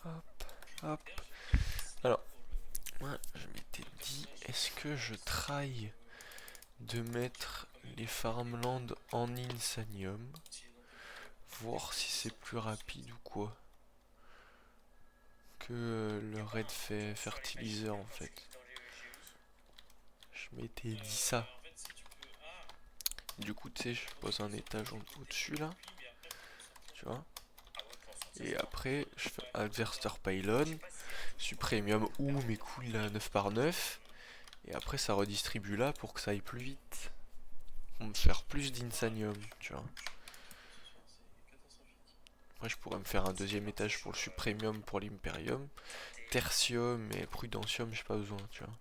Hop, hop. Alors, moi, je m'étais dit, est-ce que je try de mettre les farmlands en insanium, voir si c'est plus rapide ou quoi que le red fertilizer en fait. Je m'étais dit ça. Du coup, tu sais, je pose un étage au-dessus là, tu vois. Et après, je fais Adverster Pylon, Supremium ou mes couilles là 9 par 9. Et après, ça redistribue là pour que ça aille plus vite. Pour me faire plus d'insanium, tu vois. Après, je pourrais me faire un deuxième étage pour le Supremium, pour l'Imperium. Tertium et Prudentium, j'ai pas besoin, tu vois.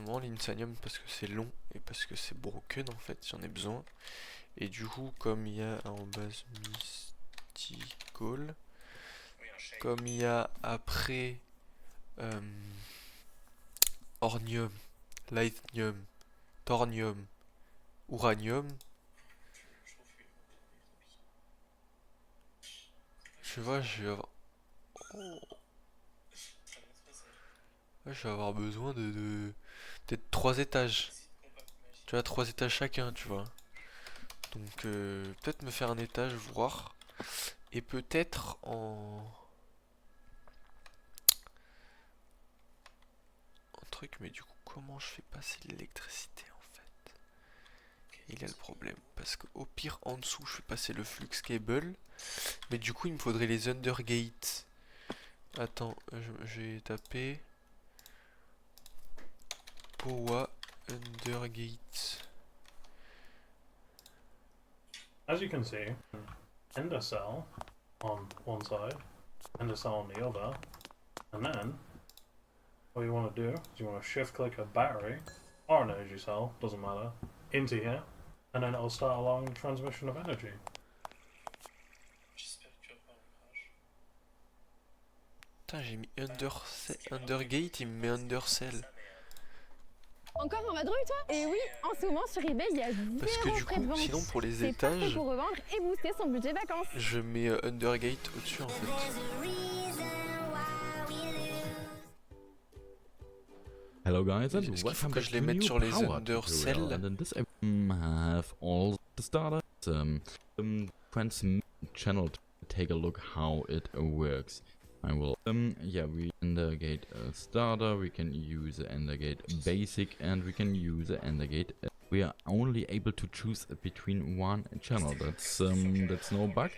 Non, l'insanium parce que c'est long et parce que c'est broken en fait, j'en ai besoin. Et du coup, comme il y a en base mystical, comme il y a après ornium, lightnium, thornium, uranium, je vois, je vais avoir besoin de peut-être 3 étages. Tu vois, 3 étages chacun, tu vois. Donc peut-être me faire un étage, voir. Et peut-être en truc, mais du coup, comment je fais passer l'électricité en fait? Il y a le problème. Parce qu'au pire, en dessous, je fais passer le flux cable. Mais du coup, il me faudrait les undergates. Attends, j'ai tapé Powa undergate. As you can see, ender cell on one side, ender cell on the other, and then what you want to do is you want to shift click a battery or an energy cell, doesn't matter, into here, and then it'll start a long transmission of energy. Putain, j'ai mis undergate, il me met undercell. Encore en vadrouille, toi? Et oui, en ce moment sur eBay, il y a Parce que 0 du frais de coup, vente. sinon pour les C'est parfait étages, pour revendre et booster son budget vacances. je mets undergate au-dessus en fait. Hello guys and Est-ce qu'il faut welcome que back je to les a mette new sur les power tutorial, undercells? and in this I have all the starters, transmit channel to take a look how it works. I will yeah, we Endergate starter, we can use Endergate basic, and we can use Endergate. We are only able to choose between one channel. That's no bug.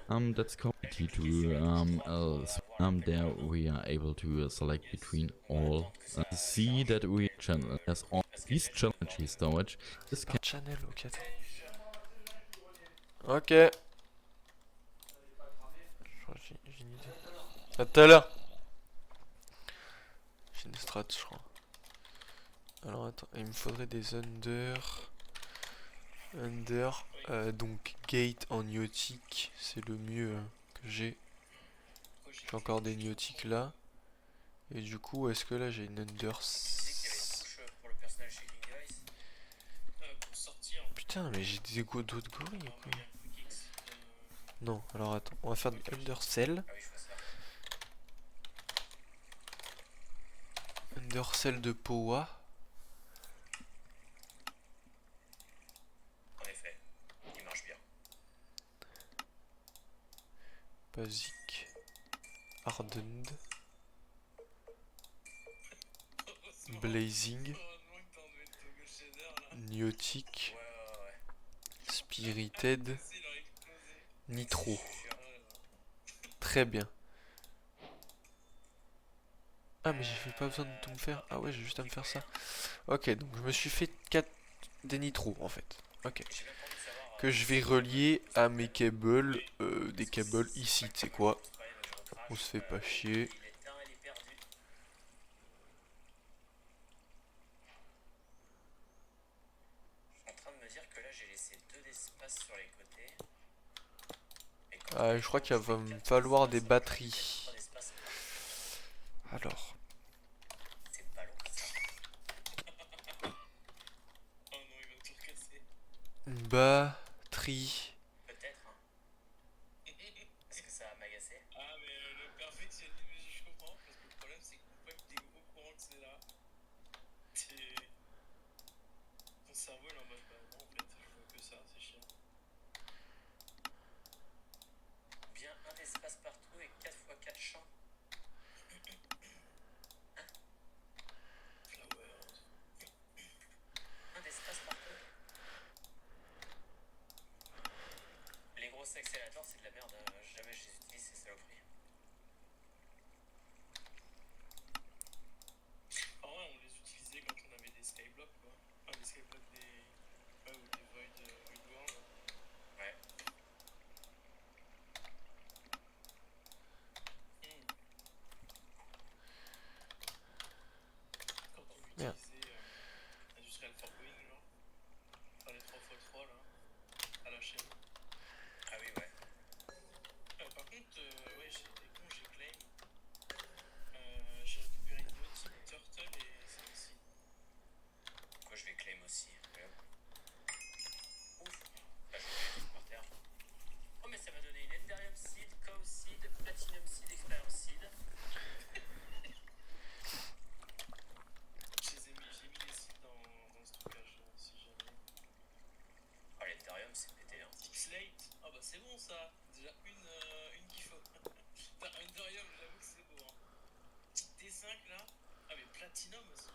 That's community to there we are able to select between all. See that we channel has all these challenge storage. This Par can channel, ok, attends. Ok. Je crois que j'ai une idée. À tout à l'heure. J'ai une strat, je crois. Alors attends, il me faudrait des donc gate en niotique, c'est le mieux que j'ai. J'ai encore des niotiques là. Et du coup, est-ce que là j'ai une Putain, mais j'ai des égos d'autres gorilles quoi. Non, alors attends, on va faire des undercell. Undercell de Powa. Basic. Hardened. Blazing. Niotic. Spirited. Nitro. Très bien. Ah mais j'ai pas besoin de tout me faire. Ah ouais, j'ai juste à me faire ça. Ok, donc je me suis fait 4 des nitros en fait. Ok. Que je vais relier à mes câbles. Des câbles ici, tu sais quoi. On se fait pas chier. Ah, je crois qu'il va me falloir des batteries. Alors. Batterie. je comprends, parce que le problème c'est qu'une fois que t'es au courant que c'est là, ton cerveau il est en mode bah non en fait, je vois que ça, c'est chiant. Bien un espace partout et 4 x 4 champs. Flowers. Un d'espace partout. Les gros accélérateurs c'est de la merde, jamais je les utilise ces saloperies. En vrai, on les utilisait quand on avait des skyblocks quoi. Enfin, des skyblocks des. Ouais, ou des void world. Ouais. Quand on Merde. utilisait Industrial Farming, genre. Enfin, les 3x3 là, à la chaîne. Ah oui ouais. Par contre, ouais, j'ai été con, j'ai claim. J'ai récupéré une nautique, turtle et celle-ci. Quoi je vais claim aussi. Ouais. Ouf. Bah je vais tout par terre. Oh mais ça m'a donné une Enderium Seed, Cow Seed, Platinum Seed, Experience Seed. J'ai mis les sites dans le stockage si jamais. Oh l'Enderium c'est pété hein. Six Slate, ah bah c'est bon ça. Déjà une qu'il faut. Putain, Enderium, j'avoue que c'est beau. Hein. Petite T5 là. Ah mais Platinum aussi.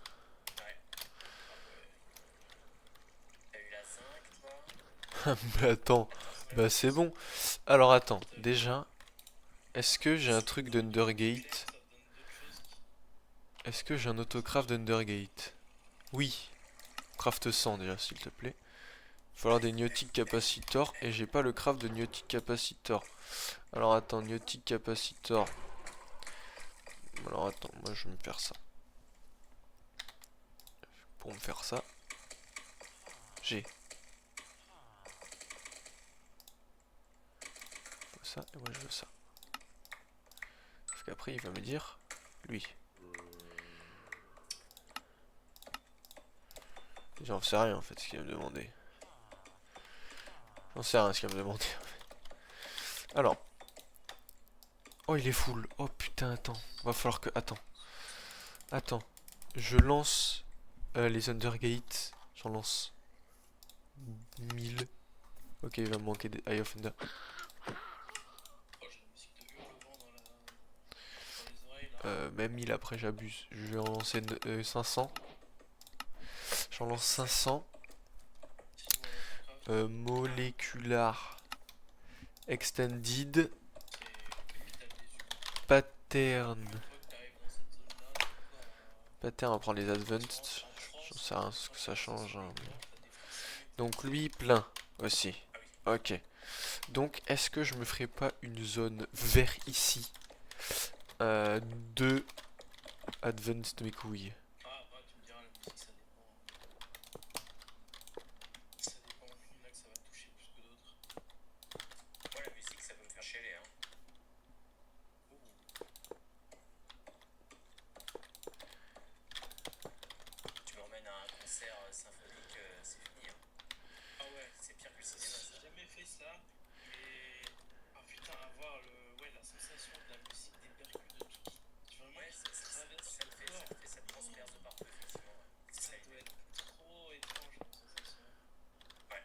Ouais. Ah ouais. T'as eu la 5 toi. Mais attends, bah c'est bon. Alors attends, déjà, est-ce que j'ai un truc d'Undergate? Ça te donne d'autres choses qui. Est-ce que j'ai un autocraft d'Undergate? Oui. Craft 100 déjà, s'il te plaît. Il va falloir des Niotic Capacitor et j'ai pas le craft de Niotic Capacitor. Alors attends, Niotic Capacitor. Alors attends, moi je vais me faire ça. Pour me faire ça, j'ai. Faut ça et moi je veux ça. Parce qu'après il va me dire, lui. J'en sais rien en fait ce qu'il va me demander. J'en sais rien ce qu'il va me demander en fait. Alors. Oh il est full. Oh putain attends. Va falloir que. Attends. Attends. Je lance les Undergate. J'en lance 1000. Ok il va me manquer des Eye of Thunder. Oh, j'ai la musique de hurlement dans les oreilles là. Même 1000 après j'abuse. Je vais en lancer 500. J'en lance 500. Molecular Extended Pattern. Pattern, on va prendre les Advanced. J'en sais rien ce que ça change. Hein. Donc lui plein aussi. Ok. Donc est-ce que je me ferai pas une zone vert ici 2 Advanced mes couilles. Ah, bah, tu me diras, la musique ça dépend. Ça dépend il y en a que ça va toucher plus que d'autres. Moi la musique ça peut me faire chialer hein. Tu m'emmènes à un concert symphonique, c'est fini hein. Ah ouais, C'est pire que le cinéma ça. j'ai jamais fait ça, mais. Ah putain, avoir la sensation de la musique, des percus, de tout. Vraiment, Ouais, qui traverse ça le te fait, corps. ça te transperce de partout effectivement. Ouais. C'est Ça ça doit l'idée. être trop étrange comme sensation. Ouais.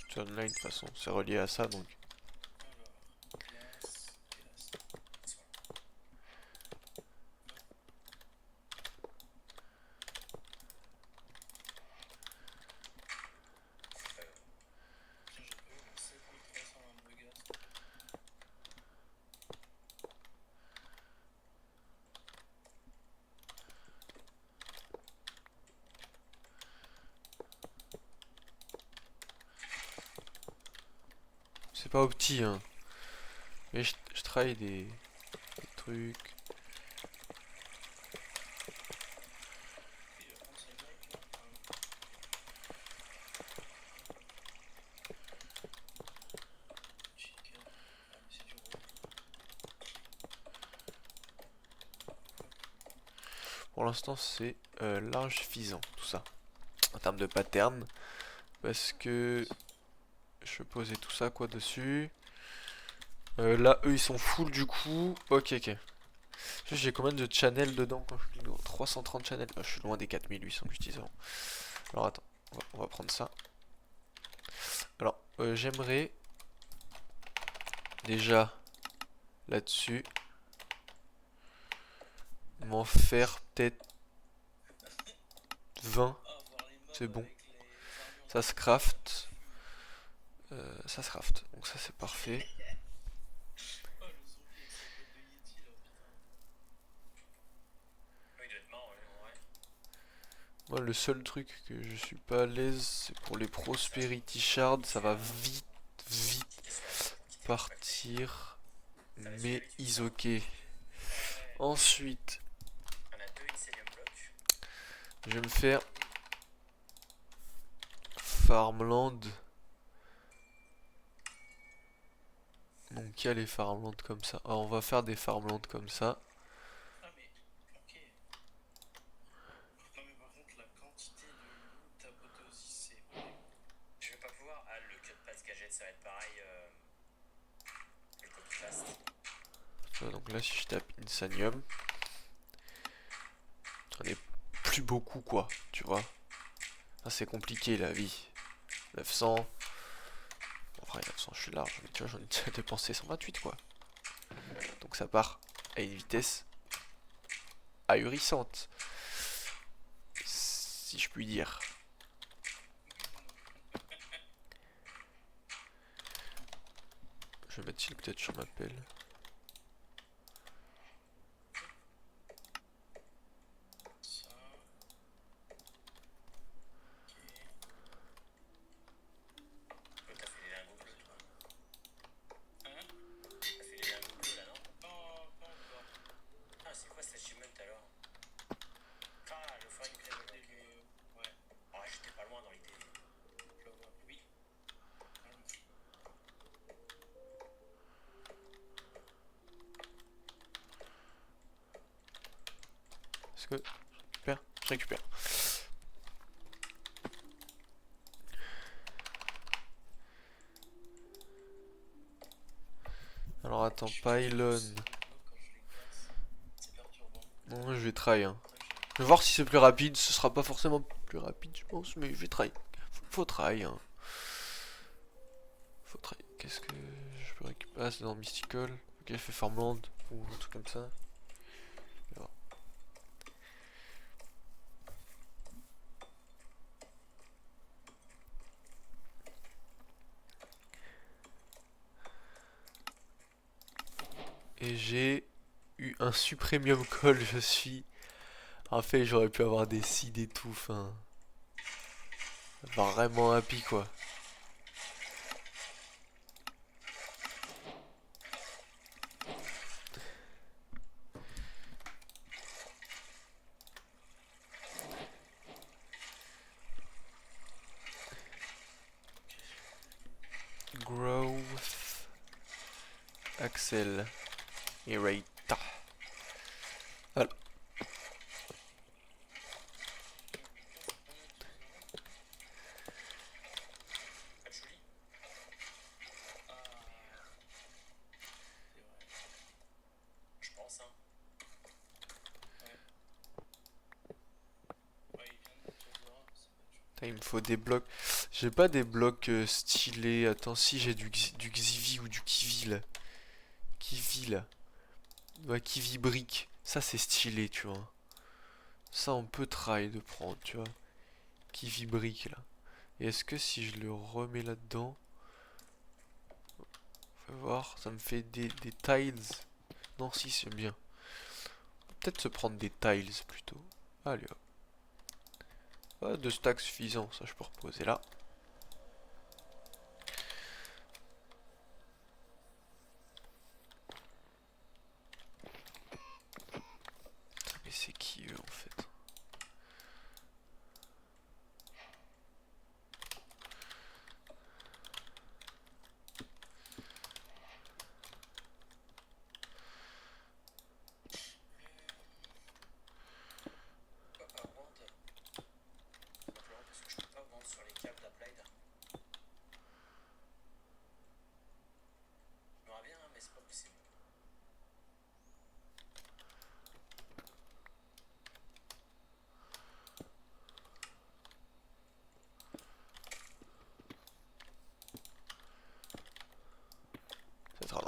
Tout online de toute façon, c'est relié à ça donc. Alors, glace, glace. Tiens, j'ai pas eu mon 7300 de gaz. C'est pas opti hein. Mais je travaille des trucs. Il va prendre son mic là. Chicken. Ah, mais c'est du rôle. Pour l'instant c'est large suffisant tout ça. en termes de pattern. Parce que je peux poser tout ça quoi dessus. Là, eux, ils sont full du coup. Ok, ok. J'ai combien de channels dedans quand je clique 330 channels. Ah, je suis loin des 4800 que j'utilise avant. Alors attends, on va prendre ça. Alors, j'aimerais déjà là-dessus m'en faire peut-être 20. Ah, voir les mobs C'est bon. avec les armures Ça se craft. Ça se craft. Donc ça c'est parfait. Oh, le zombie avec sa boîte de Yeti là, putain. Oui, il doit être marrant, en vrai. Moi le seul truc que je suis pas à l'aise c'est pour les prosperity shards. Ça va vite partir. Mais is ok. Ensuite, On a 2 Inselium Block. je vais me faire Farmland. Donc il y a les farmlands comme ça. Alors on va faire des farmlands comme ça. Ah, mais, ok. Non, mais par contre, la quantité de loot apothéosis, c'est horrible. Je vais pas pouvoir. Ah, le cut pass gadget, ça va être pareil. Que le copy fast. Donc là si je tape Insanium, j'en ai plus beaucoup quoi, tu vois. Ah, c'est compliqué la vie. 900. Bon, après 900 je suis large, mais tu vois j'en ai déjà dépensé 128 quoi. Donc ça part à une vitesse ahurissante. Si je puis dire. Je vais mettre peut-être sur ma pelle. Ça. Ok. Oh, t'as fait les lingots bleus, toi. Hein? T'as fait les lingots bleus là, non? Non, pas encore. Ah, c'est quoi cet achievement alors? Ah, le foreign crable, ok. Ouais, Ah, j'étais pas loin dans l'idée. je le vois. Oui. Est-ce que je récupère? Je récupère. Alors attends, pylon. Quand je les casse, c'est perturbant. Non, je vais try. Hein. Ça, Je vais voir si c'est plus rapide. Ce sera pas forcément plus rapide, je pense, mais je vais try. Faut try. Hein. Faut try. Qu'est-ce que je peux récupérer? Ah, c'est dans Mystical. Ok, je fais Farmland ou un truc comme ça. Alors. Et j'ai eu un Supremium Call. Je suis. En fait, j'aurais pu avoir des seeds et tout. Enfin. Vraiment happy quoi. Growth. Axel. Erata. Voilà. Patchouli? Ah. C'est vrai. Je pense, hein. Ouais, il vient de Tozora, c'est pas du Putain, il me faut des blocs. J'ai pas des blocs stylés. Attends, si j'ai du Xivi ou du Kiwi là. Kiwi là. Ouais, Kiwi brick. Ça c'est stylé, tu vois. Ça on peut try de prendre, tu vois. Kiwi brick là. Et est-ce que si je le remets là-dedans. On va voir, ça me fait des tiles. Non, si, c'est bien. Peut-être se prendre des tiles plutôt. Allez hop. Ah, 2 stacks suffisant, ça je peux reposer là. Mais c'est qui eux en fait? Simplement parce que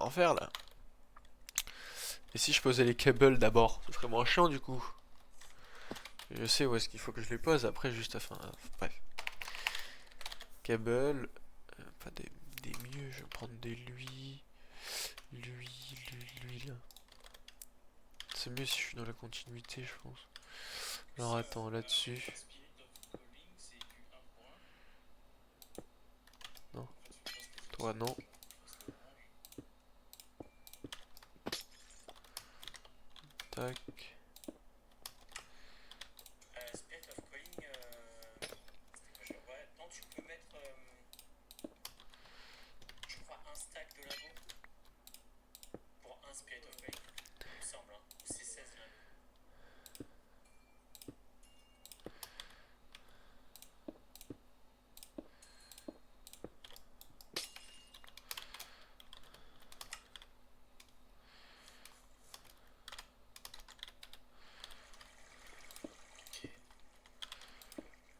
en faire là. Et si je posais les câbles d'abord, ce serait moins chiant du coup. Je sais où est-ce qu'il faut que je les pose après, juste afin. Bref. Câbles. Pas des mieux, je vais prendre des l'huile. L'huile. C'est mieux si je suis dans la continuité, je pense. Alors attends, là-dessus. Spirit of Calling, c'est du 1 pour 1. Non. Toi, non. Tac. Spirit of Calling, c'était quoi? Ouais, non, tu peux mettre, je crois, un stack de lingots pour un Spirit of Calling, il me semble, hein. Ou c'est 16 lingots.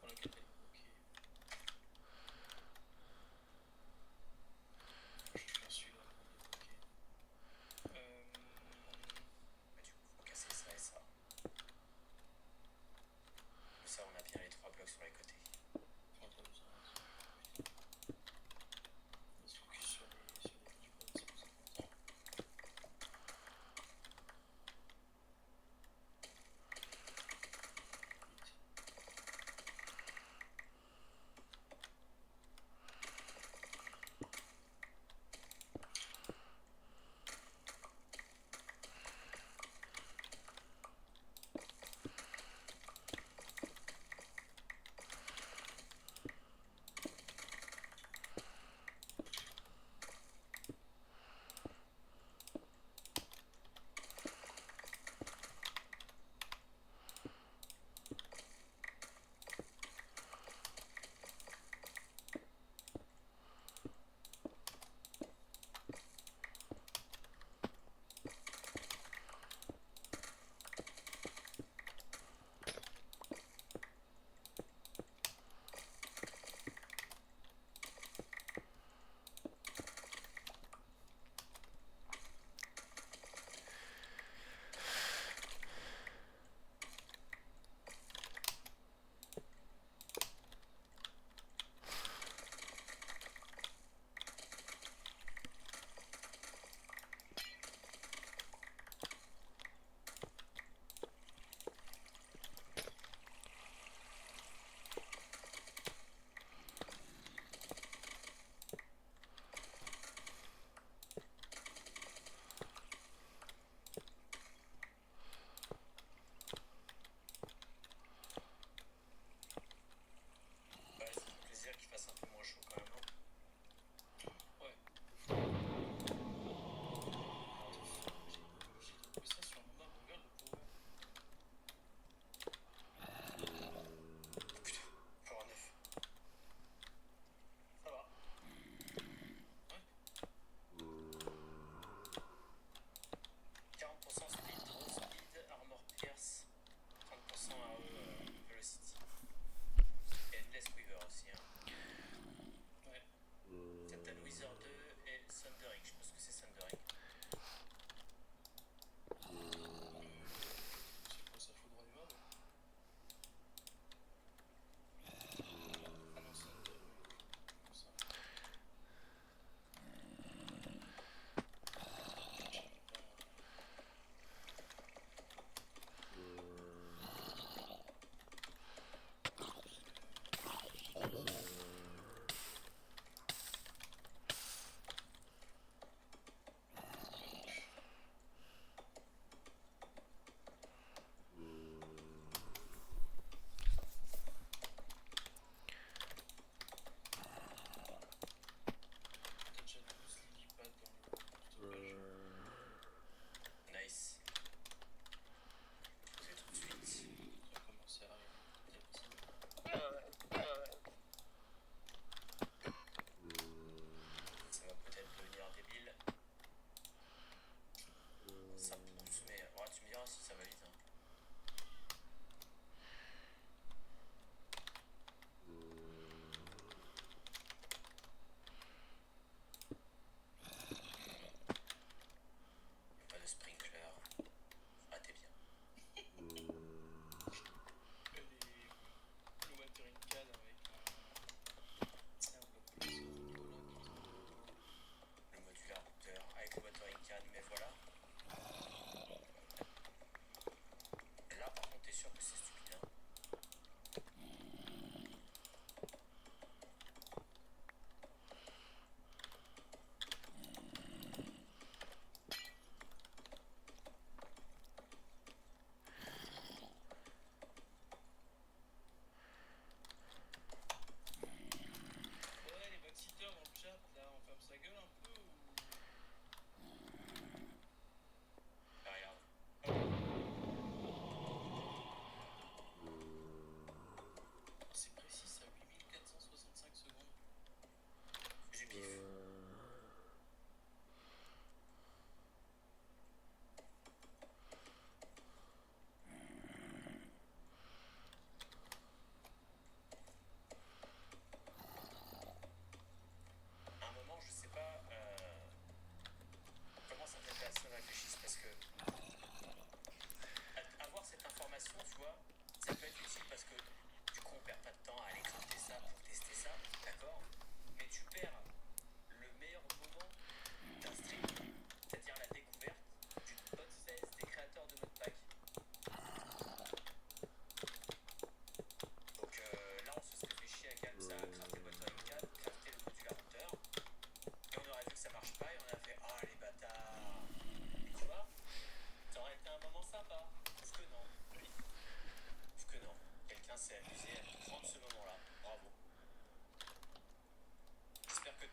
Pour le câble, ok. Je vais faire celui-là.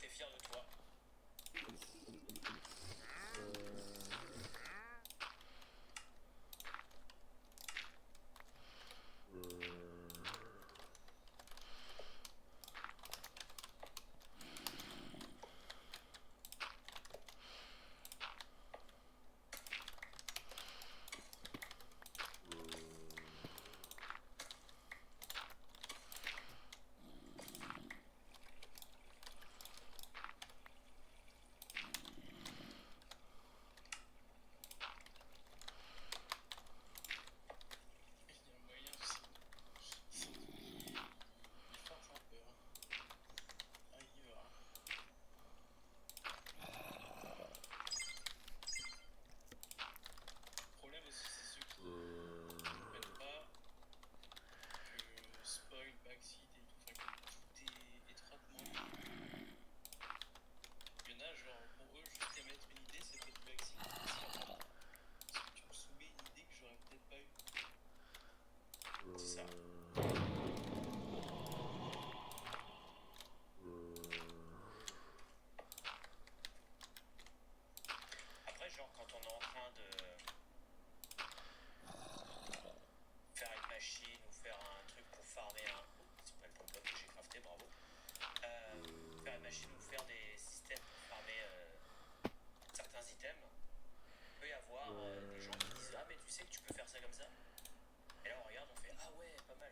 t'es fier de toi. Il y a un moyen aussi. Il force un peu. Ah, il y va. Le problème aussi, c'est ceux qui ne comprennent pas que spoil, backseat et tout, enfin que tout est étroitement lié. Il y en a, genre, pour eux, juste émettre une idée, c'est pas du backseat. Parce que tu me soumets une idée que j'aurais peut-être pas eu. C'est ça. Après, genre, quand on est en train de faire une machine ou faire un truc pour farmer un. C'est pas le bon bloc que j'ai crafté, bravo. Faire une machine ou faire des systèmes pour farmer certains items, il peut y avoir des gens qui disent ah, mais tu sais que tu peux faire ça comme ça. Et là, on regarde, on fait ah ouais, pas mal.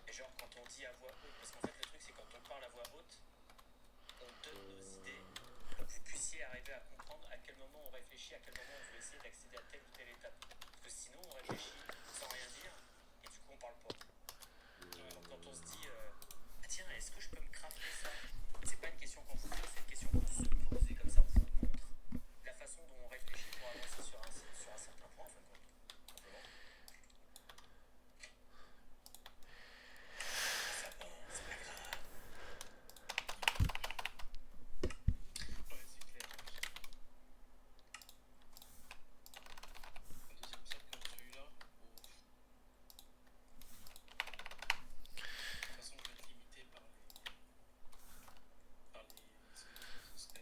Et genre, quand on dit à voix haute, parce qu'en fait, le truc, c'est quand on parle à voix haute, on donne nos idées pour que vous puissiez arriver à comprendre à quel moment on réfléchit, à quel moment on veut essayer d'accéder à telle ou telle étape. Parce que sinon, on réfléchit sans rien dire et du coup, on parle pas. Donc, quand on se dit ah tiens, est-ce que je peux me crafter ça? C'est pas une question qu'on vous pose, c'est une question qu'on se pose et comme ça, on vous montre la façon dont on réfléchit pour avancer sur un certain point, en fin de compte. Simplement. Ça va, c'est pas grave. Ouais, c'est clair. Un deuxième cercle comme celui-là, de toute façon, je vais être limité par les secondes de Sky.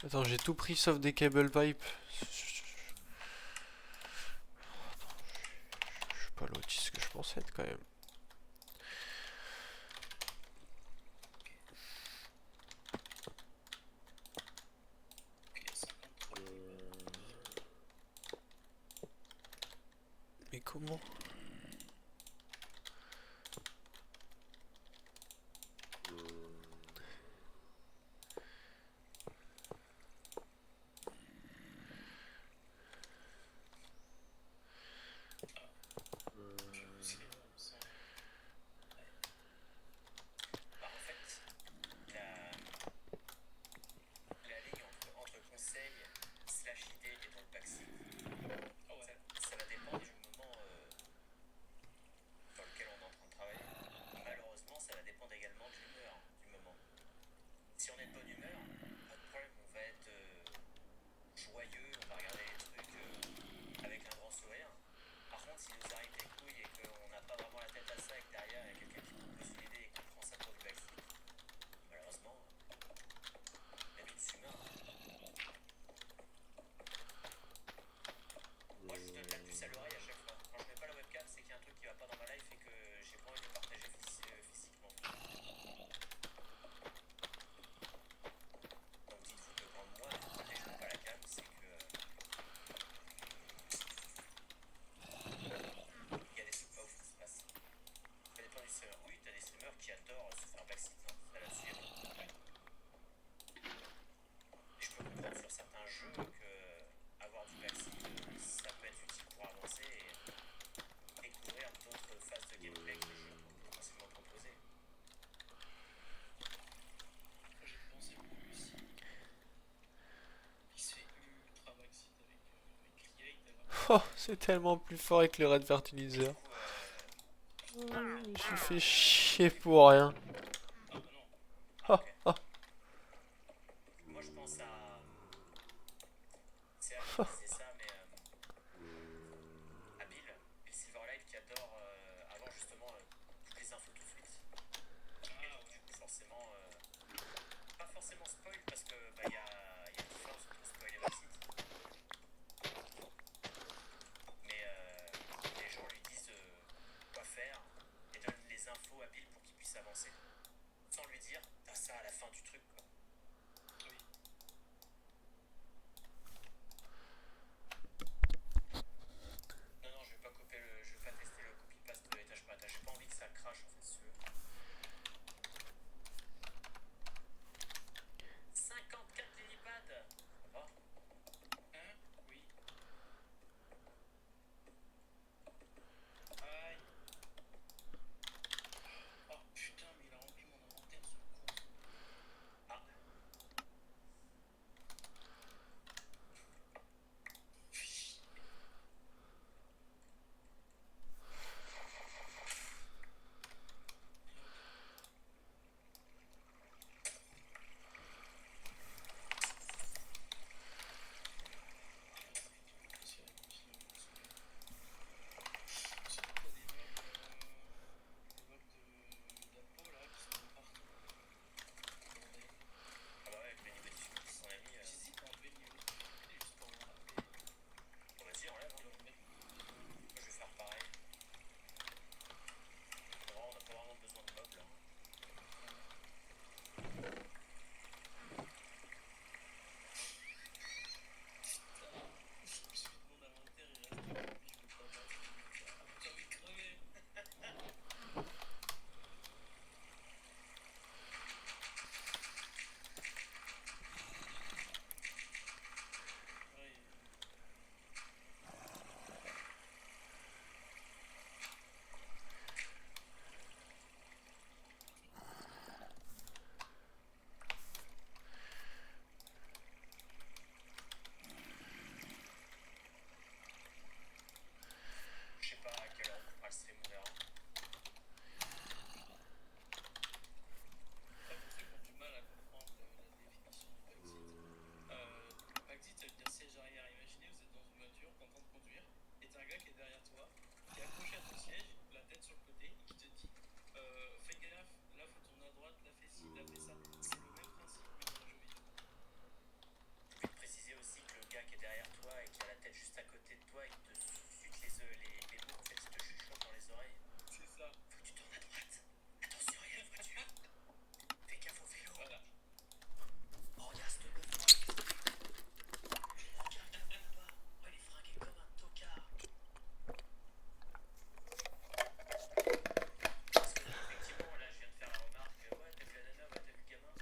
Attends, j'ai tout pris sauf des cable pipe. Je suis pas l'autiste que je pensais être quand même. Ok, 53. Mais comment? C'est sans. Bah, en fait, la ligne entre conseil, slash idée et donc backseat, Ah ouais. ça va dépendre du moment dans lequel on est en train de travailler. Malheureusement, ça va dépendre également de l'humeur du moment. Si on est de bonne humeur, pas de problème, on va être joyeux, on va regarder les trucs avec un grand sourire. Par contre, si nous arrive des couilles et qu'on n'a pas vraiment la tête à ça et que derrière il y a quelqu'un qui propose une idée et qu'on prend ça pour du backseat, malheureusement, la vie de humain. Moi, je vous donne la puce à l'oreille à chaque fois. Quand je mets pas la webcam, c'est qu'il y a un truc qui va pas dans ma life et que j'ai pas envie de le partager physiquement. Donc dites-vous que quand moi, de mon côté, je mets pas la cam, c'est que il y a des trucs pas ouf qui se passent. Ça dépend du streamer. Oui, t'as des streamers qui adorent se faire backseat, hein, ça là-dessus. Et je peux comprendre sur certains jeux que avoir du backseat, ça peut être utile pour avancer et découvrir d'autres phases de gameplay que le jeu peut potentiellement proposer. Moi, j'ai pensé pour lui aussi. Il se fait ultra backseat avec Create. Oh, c'est tellement plus fort avec le Red Fertilizer. Du coup, Je suis fait chier pour rien. Ah bah non. Ah, ah. moi je pense à. C'est à qui disait ça, mais les infos tout de suite. Ah Et donc, ouais. du coup, forcément, pas forcément spoil parce que bah, y a une différence entre spoil et Maxit. Mais les gens lui disent quoi faire et donnent les infos à Bill pour qu'il puisse avancer sans lui dire t'as ça à la fin du truc quoi. Oui. Non, non, je vais pas tester le copy-paste étage par étage. J'ai pas envie que ça crache en fait, si tu veux. 54 Lilipad. Ça va? Hein? Oui. Aïe. Oh putain, mais il a rempli mon inventaire, ce con. Ah, C'est la mission, c'est t'as des mobs d'apo là qui sont partout. Bordel. ah bah ouais, avec le niveau de difficulté qu'on a mis. J'hésite à enlever le niveau de difficulté juste pour enlever. Bon, vas-y, enlève. Hein. Le mec, Moi, je vais faire pareil. On n'a pas vraiment besoin de mobs là. je vide mon inventaire, il reste plus, je peux pas battre. J'ai envie de crever. Ouais, Je sais pas à quelle heure on fera le stream, on verra. Après, pour ceux qui ont du mal à comprendre la définition du backseat, ça veut dire siège arrière. Imaginez, vous êtes dans une voiture, t'es en train de conduire, et t'as un gars qui est derrière toi, qui est accroché à ton siège, la tête sur le côté, et qui te dit fais gaffe, là faut tourner à droite, là fais ci, là fais ça. C'est le même principe, mais dans un jeu vidéo. Je vais te préciser aussi que le gars qui est derrière toi et qui a la tête juste à côté de toi, il te suce les mots, en fait, il te chuchote dans les oreilles. C'est ça. Faut que tu tournes à droite. Attention, il y a une voiture. Fais gaffe au vélo. Voilà. Oh, regarde ce meuf. Regarde le mec là-bas. Oh, il est fringué comme un tocard. Parce que, effectivement, là, je viens de faire la remarque. Ouais, t'as vu la nana, ouais, t'as vu le gamin.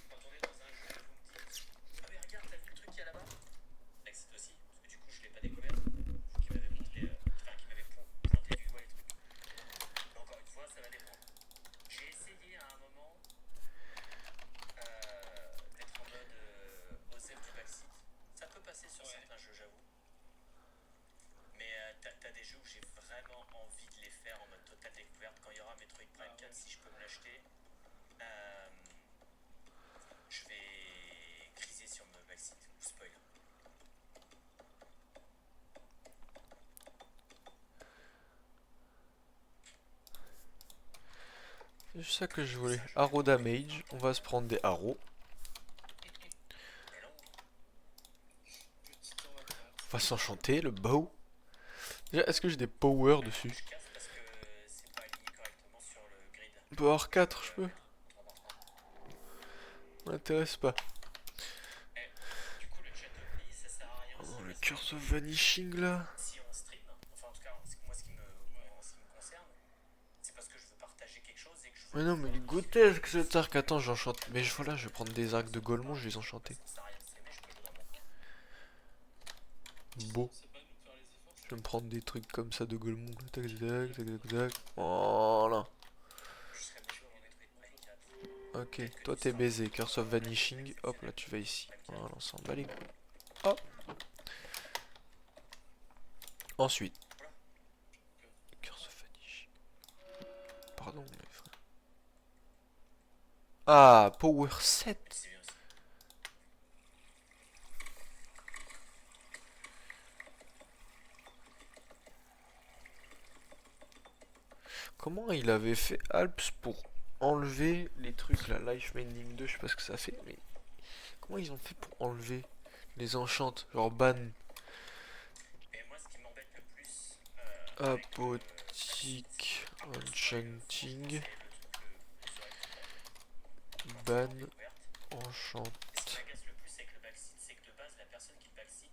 Quand on est dans un jeu, vous me dites ah, mais regarde, t'as vu le truc qu'il y a là-bas? Exit aussi, parce que du coup, je l'ai pas découvert. Vous qui m'avez montré, enfin, qui m'avez pointé du doigt les trucs. Mais encore une fois, ça va dépendre. J'ai essayé à un moment d'être en mode OSEF du backseat. Ça peut passer sur Ouais. certains jeux, j'avoue. Mais t'as des jeux où j'ai vraiment envie de les faire en mode totale découverte. Quand il y aura Metroid Prime 4, si je peux me l'acheter, je vais criser sur le backseat ou spoil. C'est juste ça que je voulais. Arrow damage, on va se prendre des arrows. Mais non, Petit temps vacances. On va s'enchanter, le bow. Déjà, est-ce que j'ai des powers dessus? je casse parce que c'est pas aligné correctement sur le grid. Power 4, je peux? On va reprendre. M'intéresse pas. Du coup, le chat only, ça sert à rien aussi. Oh, le parce que curse of vanishing là. si on stream, enfin en tout cas, moi ce qui me concerne, c'est parce que je veux partager quelque chose et que je veux. Mais non, mais il est grotesque cet arc. Attends, j'enchante. Mais voilà, je vais prendre des arcs de Golemon, je vais les enchanter. Ça sert à rien de streamer, je peux jouer dans mon coin. Beau. C'est pas nous de faire les efforts, Je vais me prendre des trucs comme ça de Golemon. Tac, tac, tac, tac, tac. Voilà. Je serais mieux joué en Metroid Prime 4. Ok, toi t'es baisé. Curse of vanishing. Hop, là tu vas ici. Voilà, on s'en bat les couilles. Hop. Ensuite. Curse of vanishing. Pardon, mes frères. Ah, power 7. C'est bien aussi. Comment il avait fait Alps pour enlever les trucs là, Life Mending 2, je sais pas ce que ça fait, mais comment ils ont fait pour enlever les enchantes, genre ban, Mais moi, ce qui m'embête le plus, apotique, enchanting, c'est le truc le ban, découverte. enchant. Et ce qui m'agace le plus avec le backseat, c'est que de base, la personne qui te backseat,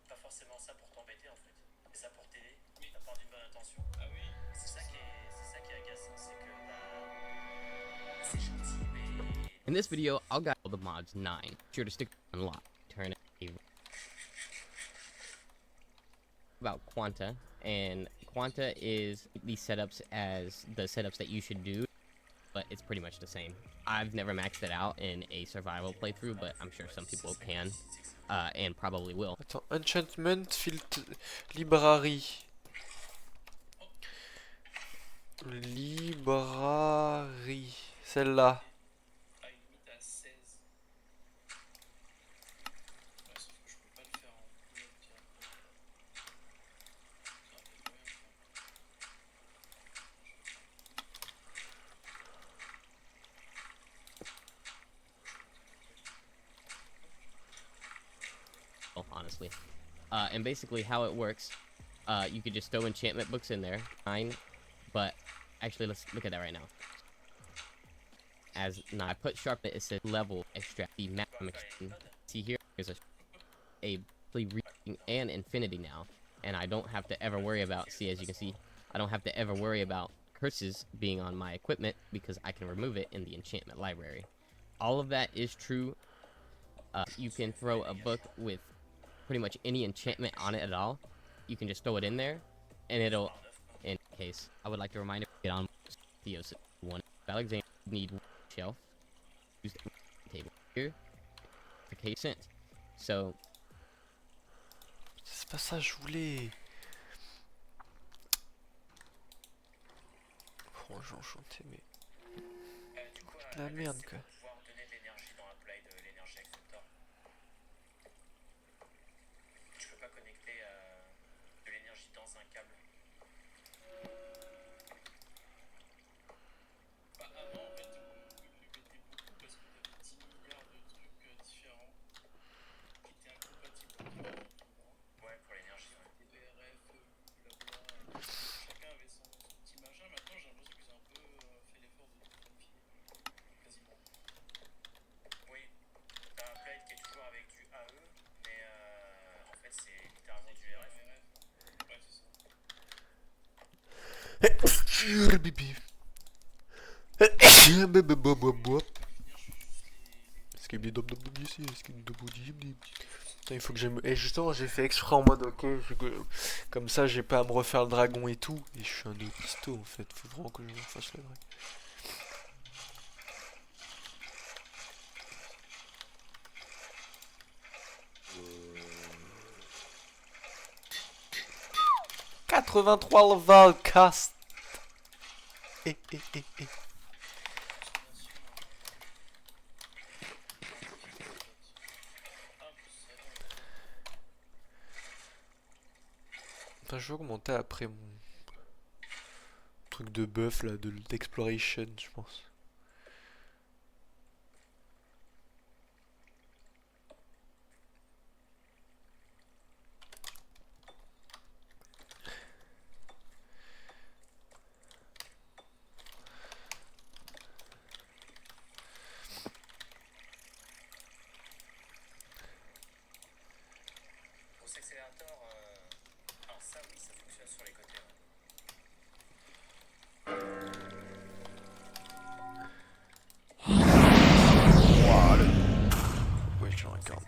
pas forcément ça pour t'embêter en fait, mais ça pour t'aider, à part d'une bonne intention. Ah oui. C'est ça qui est agaçant, c'est que c'est gentil, mais In this video, I'll guide all the mods 9. Be sure to stick to unlock. Turn it about Quanta, and Quanta is the setups as the setups that you should do, but it's pretty much the same. I've never maxed it out in a survival playthrough, but I'm sure some people can, and probably will. Attends, enchantment, filtre, library. Library, celle-là. Ah, une limite à 16. Ouais, sauf que je peux pas le faire en pull-up directement. Ça va peut-être moyen de faire. Honestly. And basically how it works, you could just throw enchantment books in there, fine, but actually let's look at that right now. As now I put sharpness, it says level extract the maximum extraction. See here, there's a reading and infinity now, and I don't have to ever worry about, see, as you can see, I don't have to ever worry about curses being on my equipment because I can remove it in the enchantment library. All of that is true. You can throw a book with pretty much any enchantment on it at all. You can just throw it in there, and it'll, in case, I would like to remind everyone to get on Theos 1. Alexander need shelf. Use the table here. The case sent. So, C'est pas ça que je voulais. Oh, j'ai enchanté, mais du coup, de la merde c'est quoi. de pouvoir donner de l'énergie dans Applied, de l'énergie acceptor. Tu peux pas connecter de l'énergie dans un câble. Bah, avant, en fait, il mettait beaucoup parce que t'avais 10 milliards de trucs différents qui étaient incompatibles entre eux. Ouais, pour l'énergie, ouais. TVRF, blabla. Chacun avait son petit machin. Maintenant, j'ai l'impression qu'ils ont un peu fait l'effort de tout unifier. Quasiment. Oui, t'as un Applied qui est toujours avec du AE, mais en fait, c'est littéralement du RF. Ouais, c'est ça. Bibi. Putain, il faut que j'aime. Et justement, j'ai fait exprès en mode ok, comme ça j'ai pas à me refaire le dragon et tout. Et je suis un autisto en fait, faut vraiment que je me fasse le dragon. « 83 level cast. Eh. Enfin, je vais augmenter après mon truc de buff là, d'exploration, je pense. Gros accélérateur, alors ça oui, ça fonctionne sur les côtés. Oui, je regarde.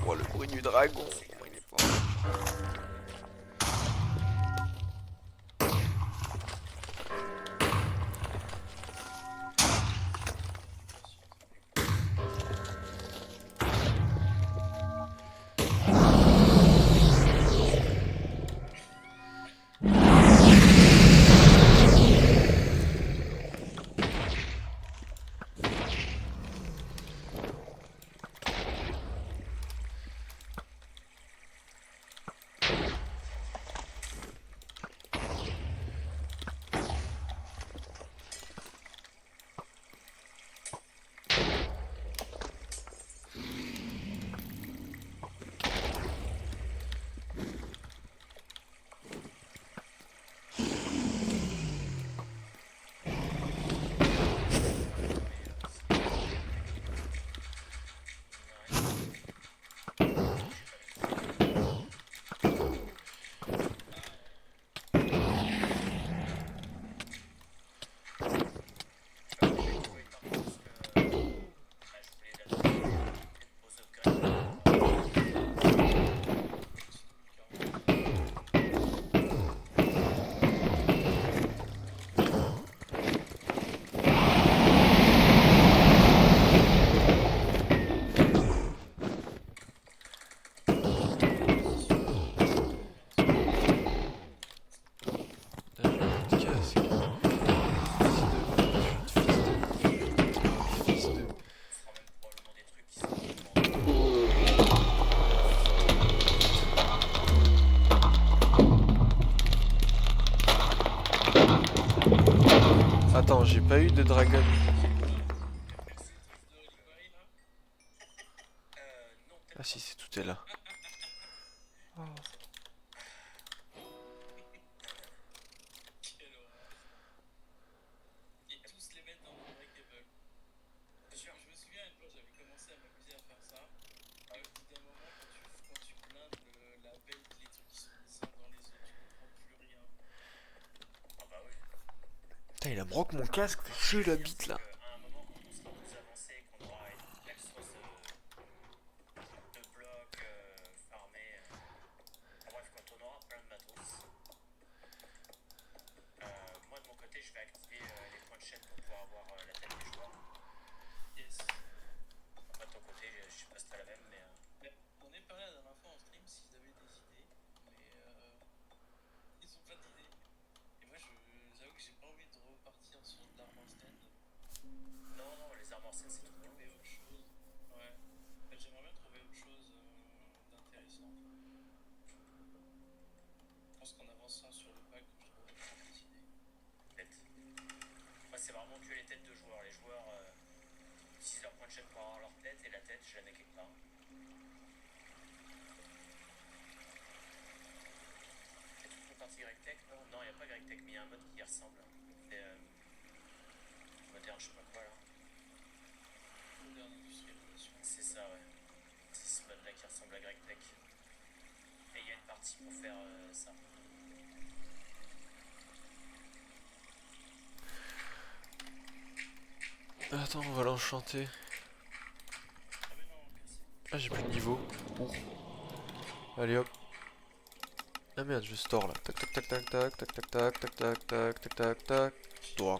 Oh, le bruit du dragon. Il est fort. Attends, j'ai pas eu de dragon. De Reliquary là. Non, peut-être Ah si, c'est tout est là. Oh. Quelle horreur. Et tous les mettre dans Unbreakable. Je me souviens une fois j'avais commencé à m'amuser à faire ça. Et au bout d'un moment quand tu blindes la belt, les trucs qui sont les uns dans les autres, tu comprends plus rien. Ah bah oui. Putain, il a broc mon casque, fait chier la bite là. À un moment, quand on sera plus avancé et qu'on aura une belle source de blocs farmés, bref, quand on aura plein de matos, moi de mon côté, je vais activer les points de chaîne pour pouvoir avoir la tête des joueurs. Yes. Après, de ton côté, je sais pas si t'as la même, mais. Mais on en est parlé la dernière fois en stream s'ils avaient des idées, mais ils ont pas d'idées. Et moi j'avoue que j'ai pas envie de repartir sur de l'armor stand, Non, non, les armes anciennes, c'est trop long. trouver autre chose. Ouais. En fait, j'aimerais bien trouver autre chose d'intéressant. Je pense qu'en avançant sur le pack, je trouverai des idées. Tête. Moi, c'est vraiment que les têtes de joueurs. Les joueurs utilisent leur point de chaîne pour avoir leur tête, et la tête, je la mets quelque part. C'est toute une partie GrecTech, non? Non, il n'y a pas GrecTech, mais il y a un mode qui y ressemble. C'est moderne, je sais pas quoi là. Moderne industrialisation. C'est ça, ouais. C'est ce mode là qui ressemble à GrecTech. Et il y a une partie pour faire ça. Attends, on va l'enchanter. Ah mais non, cassé. Ah, j'ai plus de niveau. Ouh. Allez hop. Ah merde, je store là. Tac tac tac tac tac tac tac tac tac tac tac tac tac tac. Toi.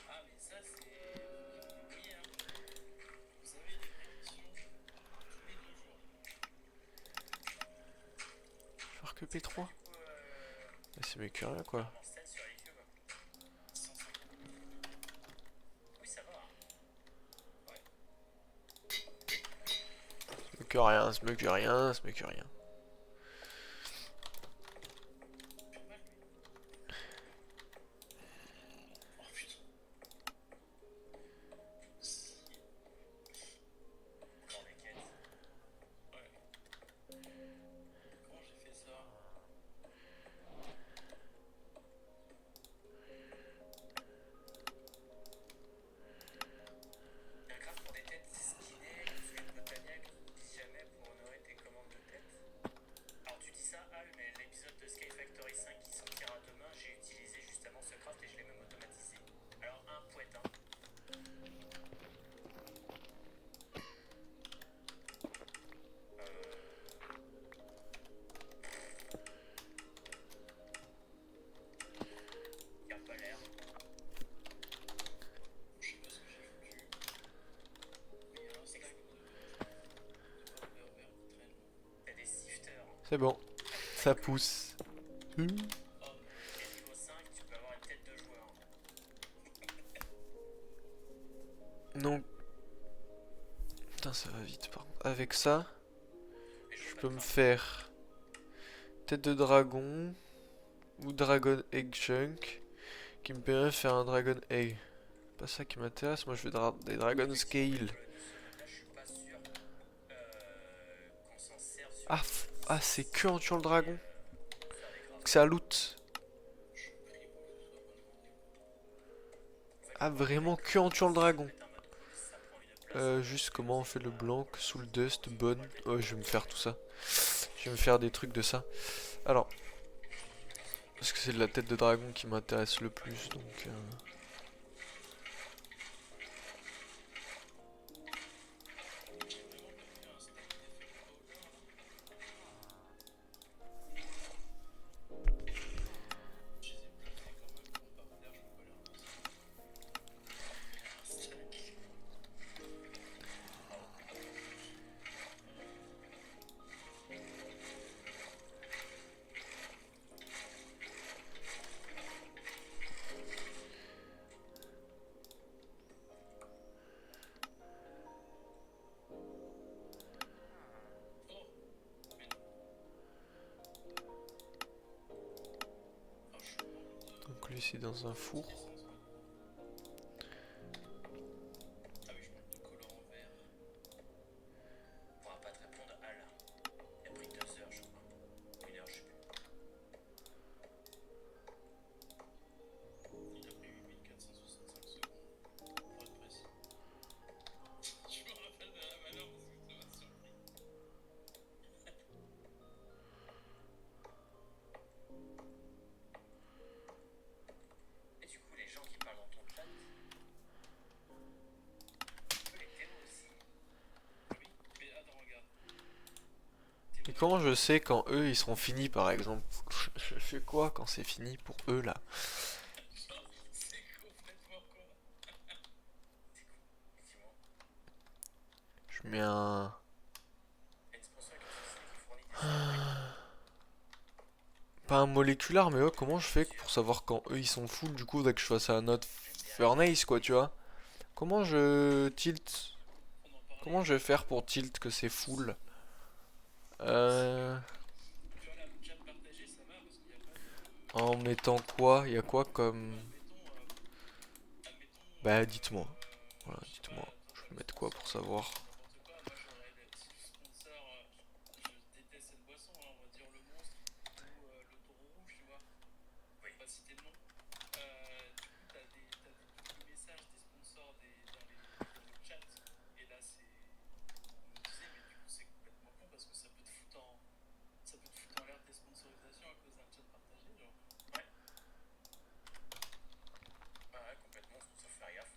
Ah mais ça c'est... Vous voyez hein, vous avez des prédictions tous les 2 jours. Faire que P3. Ah, c'est mieux que rien quoi. Armor stand sur YouTube. 150. Oui, ça va. C'est mieux que rien, c'est mieux que rien, c'est mieux que rien. Oh putain. Si. Encore des quêtes. Ouais. Comment j'ai fait ça? Un graphe pour des têtes skinnées, celui de Botaniac, dis jamais pour honorer tes commandes de tête. Alors tu dis ça, Al, mais l'épisode de Sky Factory 5 qui sortira demain, j'ai utilisé justement ce craft et je l'ai même automatisé. Alors un poète, hein. Il a pas l'air. Je sais pas ce que j'ai foutu. Mais il y a un stack de Warrior vert qui traîne. T'as des sifters. C'est bon. Ça pousse. Et niveau 5, tu peux avoir une tête de joueur. Non. Putain, ça va vite par contre. Avec ça, Mais je peux me faire tête de dragon ou dragon egg chunk qui me permet de faire un dragon egg. Pas ça qui m'intéresse, moi je veux des dragon scale. Là, je suis pas sûr qu'on s'en serve sur Ah, ah c'est que en tuant le dragon faire des graphes. que ça loot. Je prie pour que ce soit pas demandé. Ah vraiment que en tuant le dragon. Mettre un mode cool, ça prend une place. Juste comment on fait le blanc sous le dust, bonne. Oh, je vais me faire tout ça. Je vais me faire des trucs de ça. Alors, parce que c'est de la tête de dragon qui m'intéresse le plus, donc. J'ai vraiment pas fait un stack d'effect powder là. Je les ai placés quand même pour par terre, je peux pas les ramasser. Un stack. laisser dans un four. Ah oui, je parle de colorant vert. On pourra pas te répondre à là. Il a pris 2 heures, je crois. 1 heure, je sais plus. Il a pris 8465 secondes, pour être précis. Je me rappelle de la valeur parce que ça m'a surpris. Et du coup, les gens qui parlent dans ton chat, tu peux les taire aussi. Oui, mais attends, regarde. Et comment je sais quand eux ils seront finis par exemple? Je fais quoi quand c'est fini pour eux là? Genre, c'est complètement quoi. Effectivement. Je mets un... Il y a une sponsor avec une société qui fournit des serveurs. Pas un moléculaire, mais ouais, comment je fais pour savoir quand eux ils sont full? Du coup, faudrait que je fasse un autre furnace quoi, tu vois? Comment je tilt? On en parlait. Comment je vais faire pour tilt que c'est full? Tu vois, là, le chat partagé, ça va parce qu'il n'y a pas de. En mettant quoi? Il y a quoi comme... Admettons. Bah dites-moi. Voilà, Je sais dites-moi. pas, Je vais mettre quoi pour savoir? n'importe quoi. Moi, j'aurais si le sponsor. Je déteste cette boisson, hein, on va dire le monstre ou le taureau rouge, tu vois. On va pas citer le nom. Du coup, t'as des messages des sponsors dans le chat. Et là, c'est. On me disait, mais du coup, c'est complètement con parce que ça peut te foutre en l'air tes sponsorisations à cause d'un chat partagé. Genre. Ouais. Ouais, complètement, faut faire gaffe.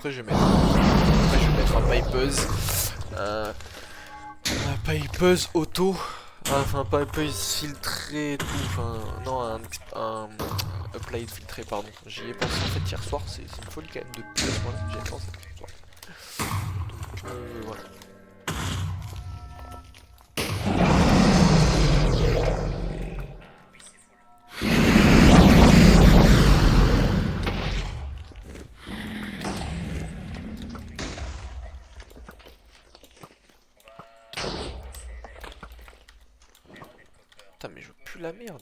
après je vais mettre un pipeuse. Un pipeuse auto. Enfin, un pipeuse filtré et tout. Enfin, non, un uplight filtré, pardon. J'y ai pensé en fait hier soir. C'est une folie quand même depuis ce moment-là. J'y ai pensé hier soir. Donc, voilà. Putain, mais je veux plus la merde.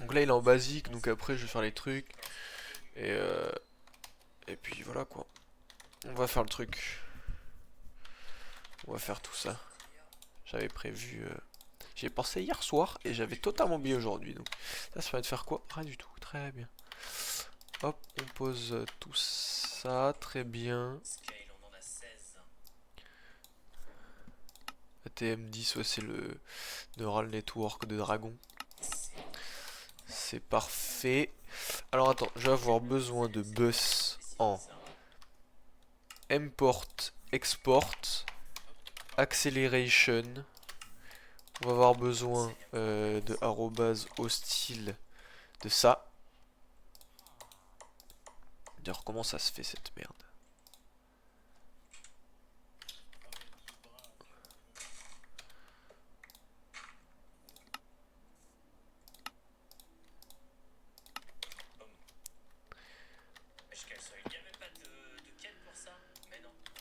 Donc là il est en basique, donc après je vais faire les trucs. Et puis voilà quoi. On va faire le truc. On va faire tout ça. J'avais prévu... J'ai pensé hier soir et j'avais totalement oublié aujourd'hui. Donc ça va te faire quoi? Rien du tout. Très bien. Hop, on pose tout ça. Très bien. TM10, ouais, c'est le Neural Network de Dragon. C'est parfait. Alors attends, je vais avoir besoin de bus en import, export, acceleration. On va avoir besoin de arrobase hostile de ça. D'ailleurs, comment ça se fait cette merde?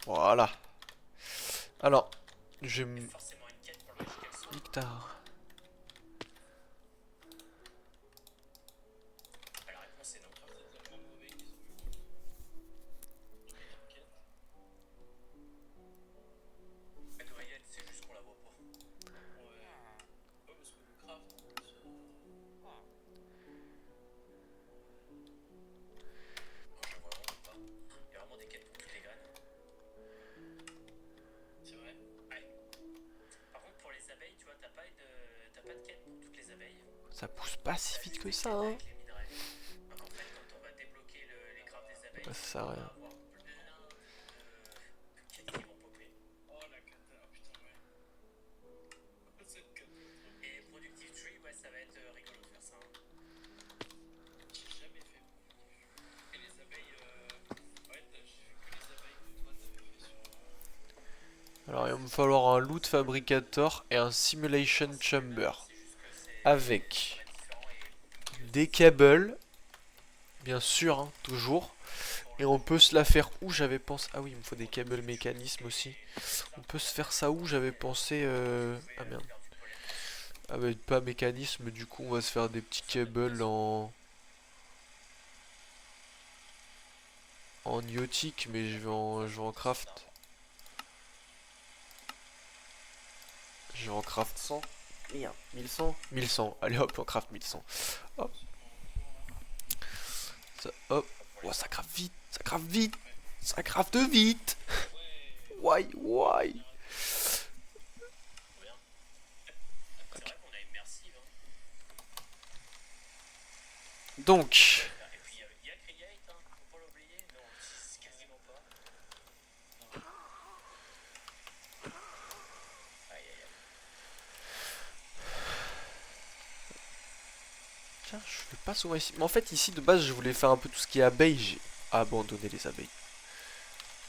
Voilà. Alors, je me... Guitare. Ça pousse pas si vite que ça, hein. Ouais, ça sert à rien. Alors il va me falloir un loot fabricator et un simulation chamber. Avec des câbles, bien sûr, hein, toujours. Et on peut se la faire où j'avais pensé. Ah oui, il me faut des câbles mécanismes aussi. On peut se faire ça où j'avais pensé. Ah merde. Ah bah pas mécanisme, du coup on va se faire des petits câbles en iotique, mais je vais en craft. Je vais en craft 100. Merde, 1100. 1100. Allez hop, on craft 1100. Hop. Ça, hop. Oh, ça craft vite. Ça craft vite. Ça craft vite. Why, why. Okay. Donc. Putain, je fais pas souvent ici. Mais en fait, ici, de base, je voulais faire un peu tout ce qui est abeilles. J'ai abandonné les abeilles.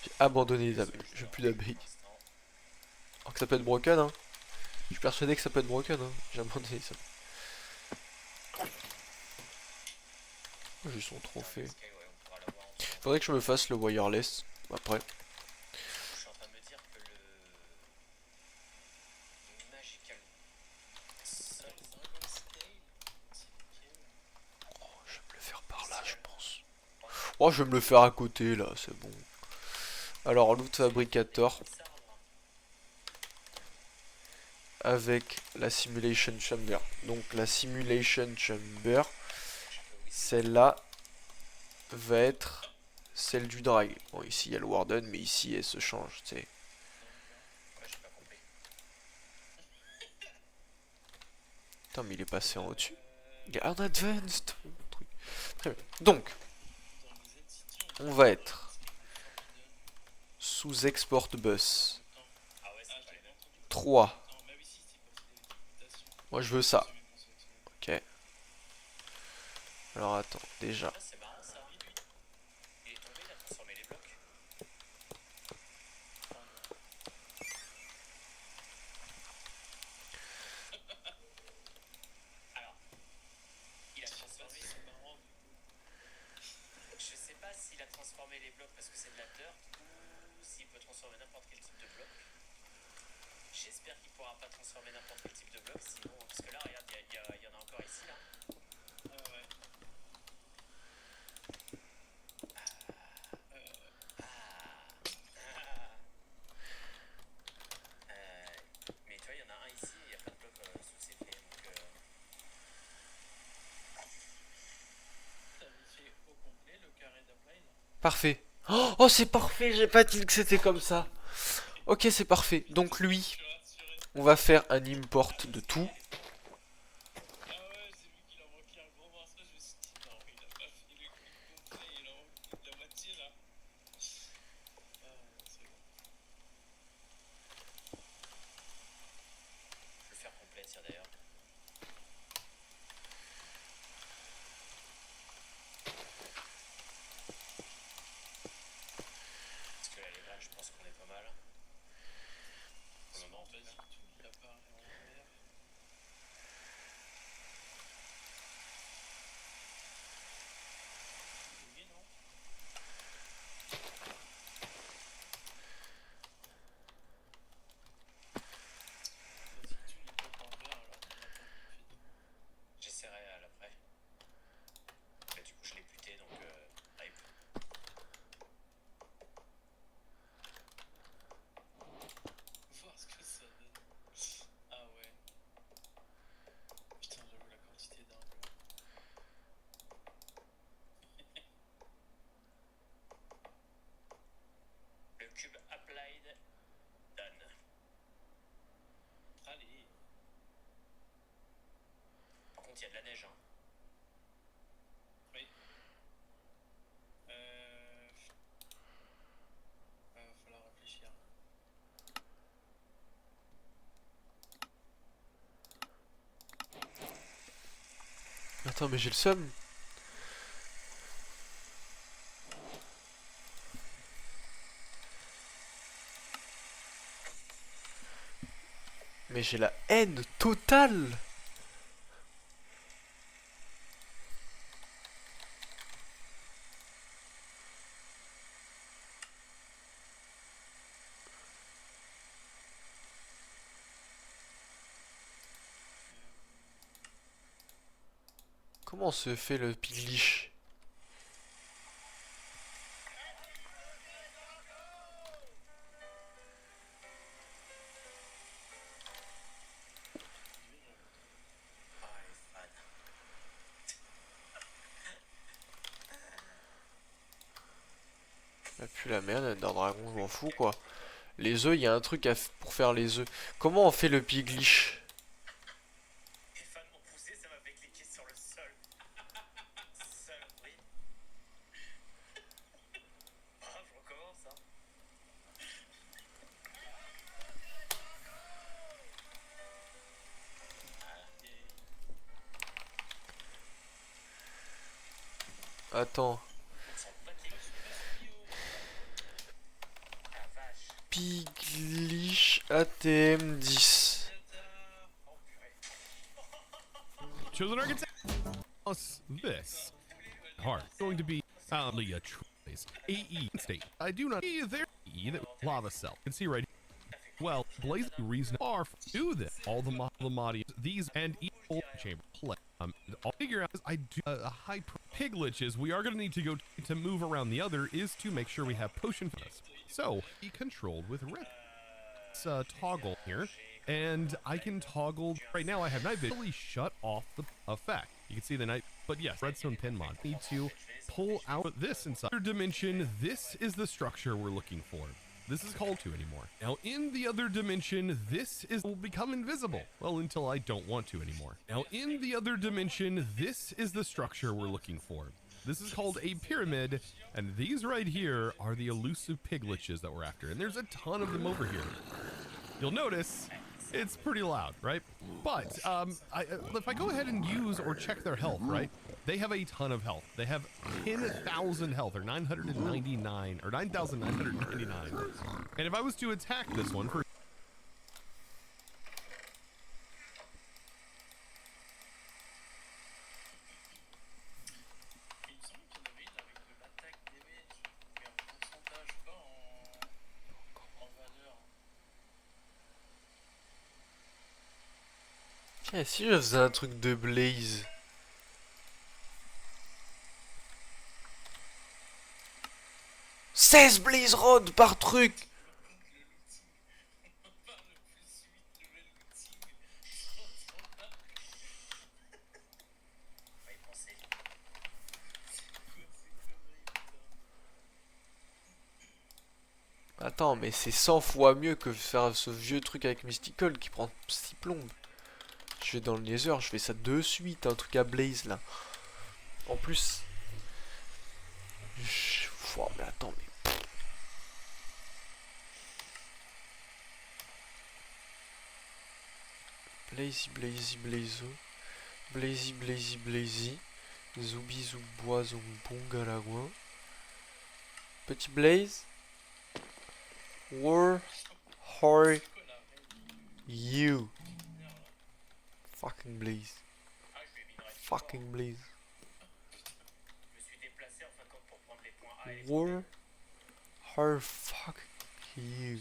J'ai abandonné les abeilles. Je veux plus d'abeilles. Alors que ça peut être broken, hein. Je suis persuadé que ça peut être broken, hein. J'ai abandonné ça. J'ai son trophée. Scale, ouais, on pourra l'avoir ensemble. Faudrait que je me fasse le wireless. Après. Je suis en train de me dire que le Magical Sun, Oh, je vais me le faire par là, je pense. Oh, je vais me le faire à côté, là. C'est bon. Alors, loot fabricator. Avec la simulation chamber. Donc la simulation chamber, celle-là va être celle du drag. Bon, ici il y a le warden, mais ici elle se change, tu sais. ouais, j'ai pas compris. Putain, mais il est passé en au-dessus. Il est en advanced. Truc. Très bien. Donc, on va être sous export bus. Ah ouais, c'est pas les mêmes. 3. Moi je veux ça. Ok. Alors attends, déjà. Ah, c'est marrant ça. Il est tombé, il a transformé les blocs. Alors, il a transformé. Je sais pas s'il a transformé les blocs parce que c'est de la dirt ou s'il peut transformer n'importe quel type de bloc. J'espère qu'il pourra pas transformer n'importe quel type de bloc, sinon. Parce que là, regarde, il y en a encore ici là. Ouais. Mais tu vois, il y en a un ici et il n'y a pas de bloc sous ses pieds. Donc, t'avais fait au complet le carré d'Upline. Parfait. Oh, c'est parfait, j'ai pas dit que c'était comme ça. Ok, c'est parfait. Donc lui, on va faire un import de tout. Ah ouais, j'ai vu qu'il a manqué un gros morceau, je me suis dit non, il a pas fait le clip complet, il a manqué la moitié là. Ah, c'est bon. je vais le faire complet, tiens d'ailleurs. Parce que là, les balles, je pense qu'on est pas mal. Pour le moment, en tout Vas-y, cas. tu me dis la part et on va faire. Oui, non? Vas-y, tu les blocs en vert alors qu'on attend qu'il fait tout. J'essaierai à l'après. Mais du coup, je l'ai buté donc. Hype. Voir ce que ça donne. Ah ouais. Putain, j'avoue la quantité d'armes. Le cube applied. Done. Allez. Par contre, il y a de la neige, hein. Oui. Va falloir réfléchir. Attends, mais j'ai le seum. Mais j'ai la haine totale. Comment se fait le piglish? Ah, les fans. Ah, plus la merde, d'un dragon, je m'en fous quoi. Les œufs, il y a un truc pour faire les œufs. Comment on fait le piglish? Les fans m'ont poussé, ça m'a fait cliquer sur le sol. Saloperie. Ah, je recommence, hein. Attends. On s'en bat les couilles. Ah vache. Piglish ATM 10. Oh purée. Chosen architect. Plus this. Heart going to be only a choice. AE state. I do not see there. That lava cell. You can see right here. Well, Blaze reason are do this. All the mods, these and evil chamber play. I'll figure out I do a high pig glitches. We are going to need to go to move around the other is to make sure we have potion for us. So be controlled with red. It's toggle here, and I can toggle right now. I have night vision. Really shut off the effect. You can see the night, but yes, redstone pin mod. Need to pull out this inside other dimension. This is the structure we're looking for. This is called to anymore. Now in the other dimension, this will become invisible. Well, until I don't want to anymore. Now in the other dimension, this is the structure we're looking for. This is called a pyramid, and these right here are the elusive piglitches that we're after. And there's a ton of them over here. You'll notice it's pretty loud, right? But if I go ahead and use or check their health, right? They have a ton of health. They have 10,000 health, or 999, or 9,999. And if I was to attack this one for Il me semble qu'il y en avait une avec de l'attaque damage, mais en pourcentage, pas en valeur. Tiens, si je faisais un truc de Blaze. « 16 Blaze Rod par truc !» On parle plus vite le looting. On va y penser. Attends, mais c'est 100 fois mieux que faire ce vieux truc avec Mystical qui prend 6 plombes. Je vais dans le Nether, je fais ça de suite, un truc à Blaze là. En plus... Oh, mais attends, mais... Blazy, blazy, blazo. Blazy, blazy, blazy. Zoubi, zoubois, zoubon, galagouin. Petit Blaze. Where are you? Fucking Blaze. Ah, je lui ai mis une raid. Fucking Blaze. Je me suis déplacé en fin de compte pour prendre les points A et les Where are fuck you?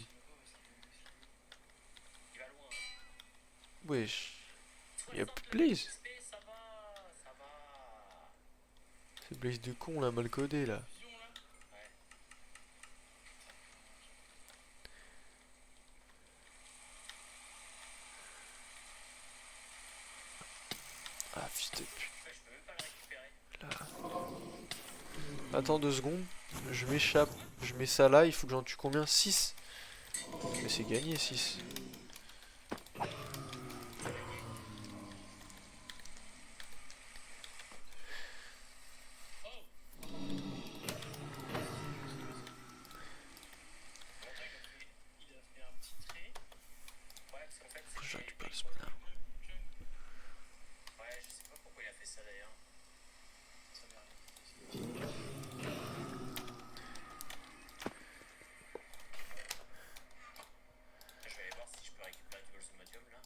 Il va loin. Hein. Wesh. Y'a 60 plus de Blaze. XP, ça va, ça va. C'est Blaze de con là, mal codé là. Ah fils de pute. Ouais, je peux même pas le récupérer. Là. Attends 2 secondes. Je m'échappe. Je mets ça là. Il faut que j'en tue combien? 6. Mais c'est gagné 6. Il a fait un petit trait. Ouais, parce qu'en fait, Je c'est. récupère le spawner. Ouais, je sais pas pourquoi il a fait ça d'ailleurs. Ça m'est arrivé. Je vais aller voir si je peux récupérer tout le somadium là.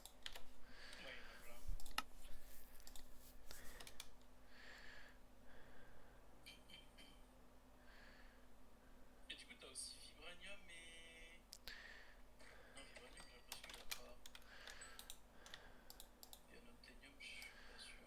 Ouais, il y en a plein. Et du coup, t'as aussi Vibranium et. Non, Vibranium, j'ai l'impression qu'il a pas. Il y a Noctanium, je suis pas sûr.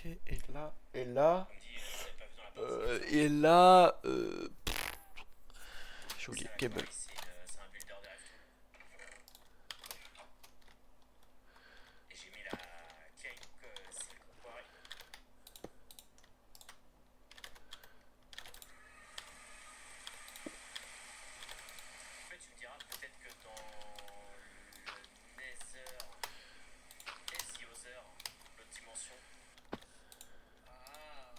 Ok, et là, et là, On me dit, vous avez pas vu dans la partie. et là, j'ai oublié, C'est cable. c'est un builder de Riftool. Et j'ai mis la cake Silk Quarry. Après, tu me diras peut-être que dans le Nether et The Other, l'autre dimension, Ah,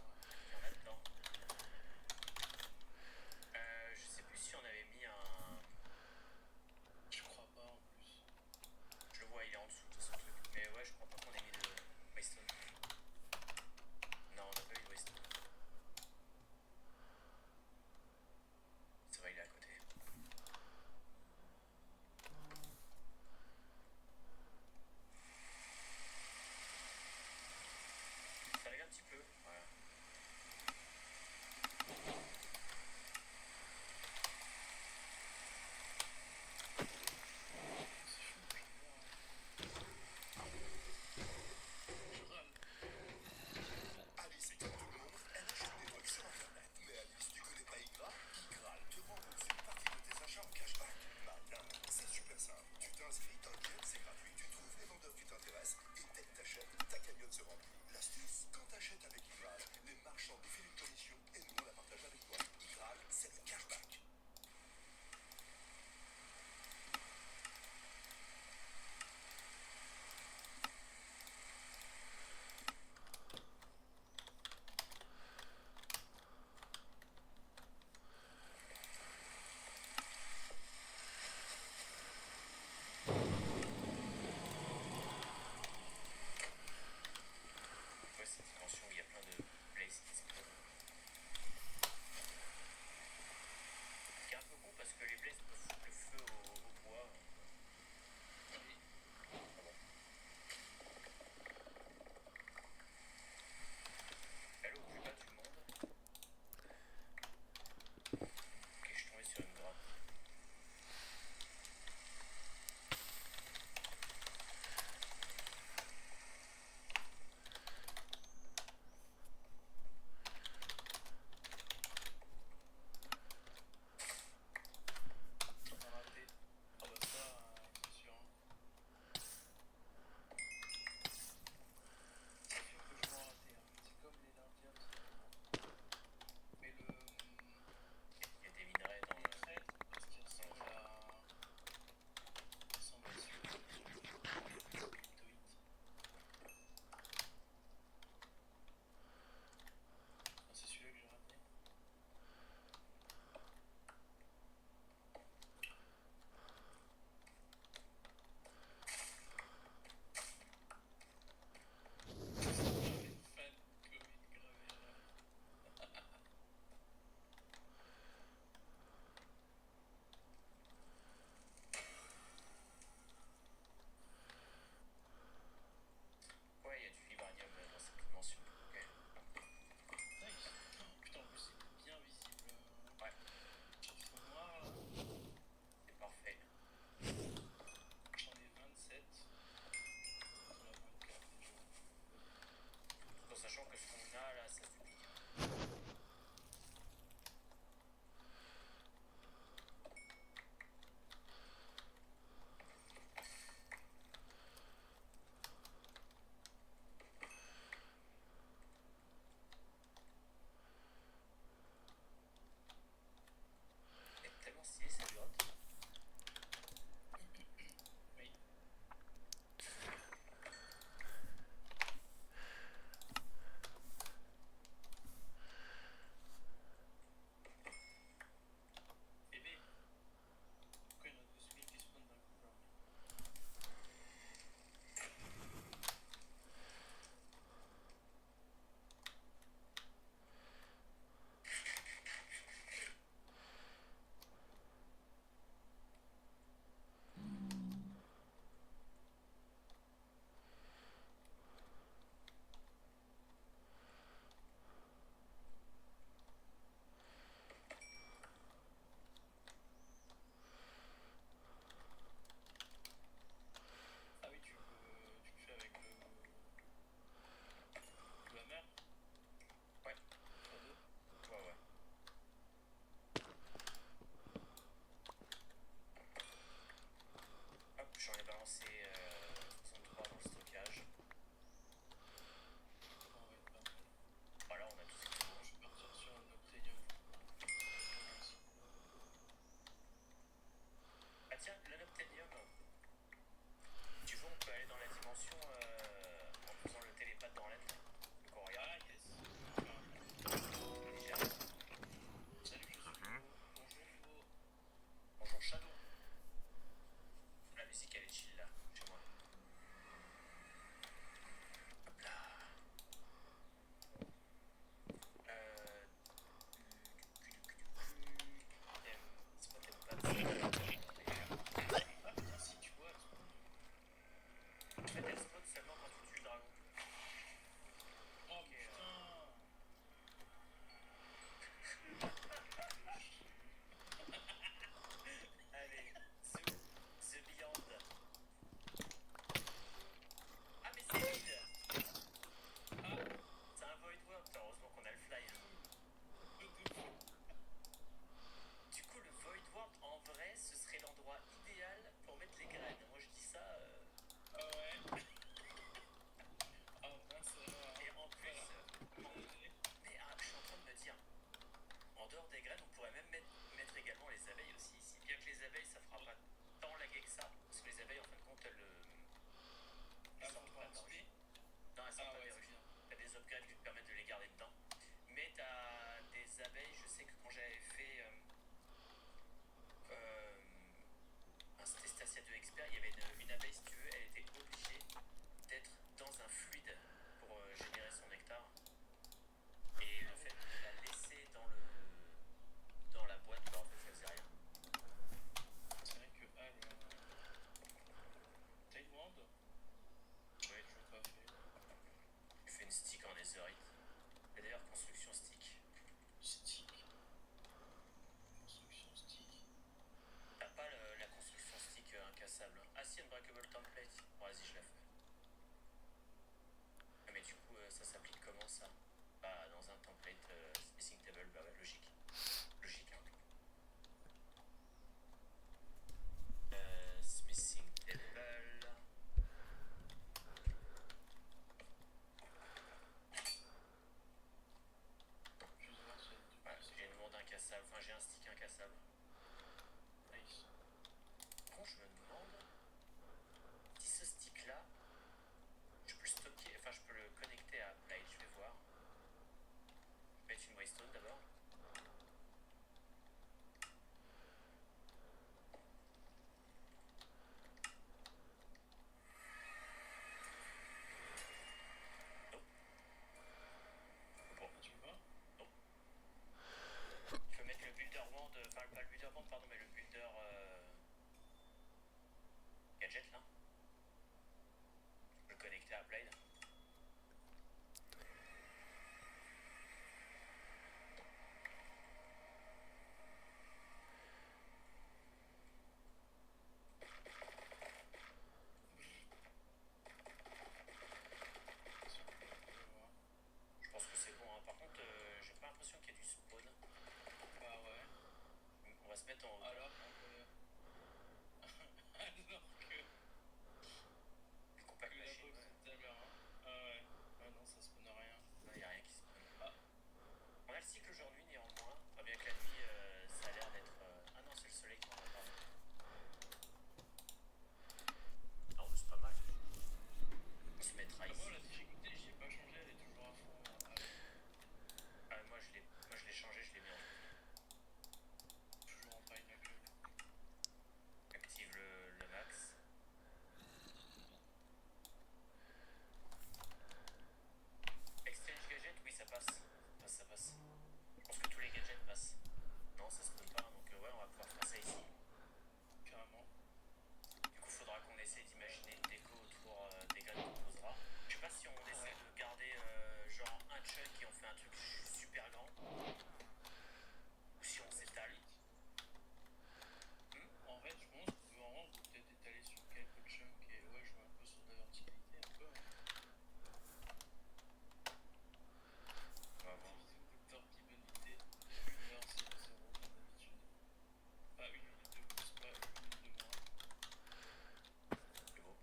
il y en a dedans. Je sais plus si on avait mis un passe il y a 2 experts, il y avait une abeille, si tu veux, elle était obligée d'être dans un fluide pour générer son nectar. Et le fait de la laisser dans la boîte, bah, en fait, ça faisait rien. C'est vrai que Tailwind, ouais, toujours pas fait. Tu fais une stick en netherite. Et d'ailleurs, construction stick. Stick. Construction stick. T'as pas la construction stick incassable. Ah si, Unbreakable Template. Bon, vas-y, je la fais. Ah, mais du coup, ça s'applique comment ça? Bah, dans un template spacing table, bah ouais, logique. Logique, hein. Smithing table. Je vais voir si Ouais, j'ai une monde incassable. Enfin, j'ai un stick incassable. nice. Quand je me demande si ce stick là, je peux le stocker, enfin je peux le connecter à Applied, je vais voir. Je vais mettre une waystone d'abord. Bon, Tu vois? je peux mettre le builder wand, enfin pas le builder wand, pardon, mais le builder gadget là. Je peux le connecter à Applied. Je pense que c'est bon, hein. Par contre, j'ai pas l'impression qu'il y ait du spawn. Bah ouais. On va se mettre en haut. Alors que... Du compact que la machine, box ouais. tout à l'heure. Hein. Ah ouais. Ah non, ça spawn rien. Non, y a rien qui spawn. Ah. On a le cycle jour-nuit néanmoins. Pas bien que la nuit, ça a l'air d'être. Ah non, c'est le soleil qui en a parlé. Non, mais c'est pas mal. On se mettra Ah ici. bon, la difficulté, j'y ai pas changé, elle est toujours à fond. Ah, moi je l'ai changé, je l'ai mis en Toujours en pineapple. active le max. Exchange gadget, oui ça passe. Ça passe. Je pense que tous les gadgets passent. Non, ça spawn pas, donc ouais, on va pouvoir faire ça ici. Carrément. Du coup, faudra qu'on essaie d'imaginer une déco autour des graines qu'on posera. Je sais pas si on essaie de garder genre un chunk et on fait un truc super grand. Ou si on s'étale. En fait, je pense que vraiment, on peut peut-être étaler sur quelques chunks et ouais, jouer un peu sur la verticalité, un peu. Hein. On va voir. Docteur qui bonne idée. 1h00 comme d'habitude. Pas une minute de plus, pas une minute de moins. C'est beau.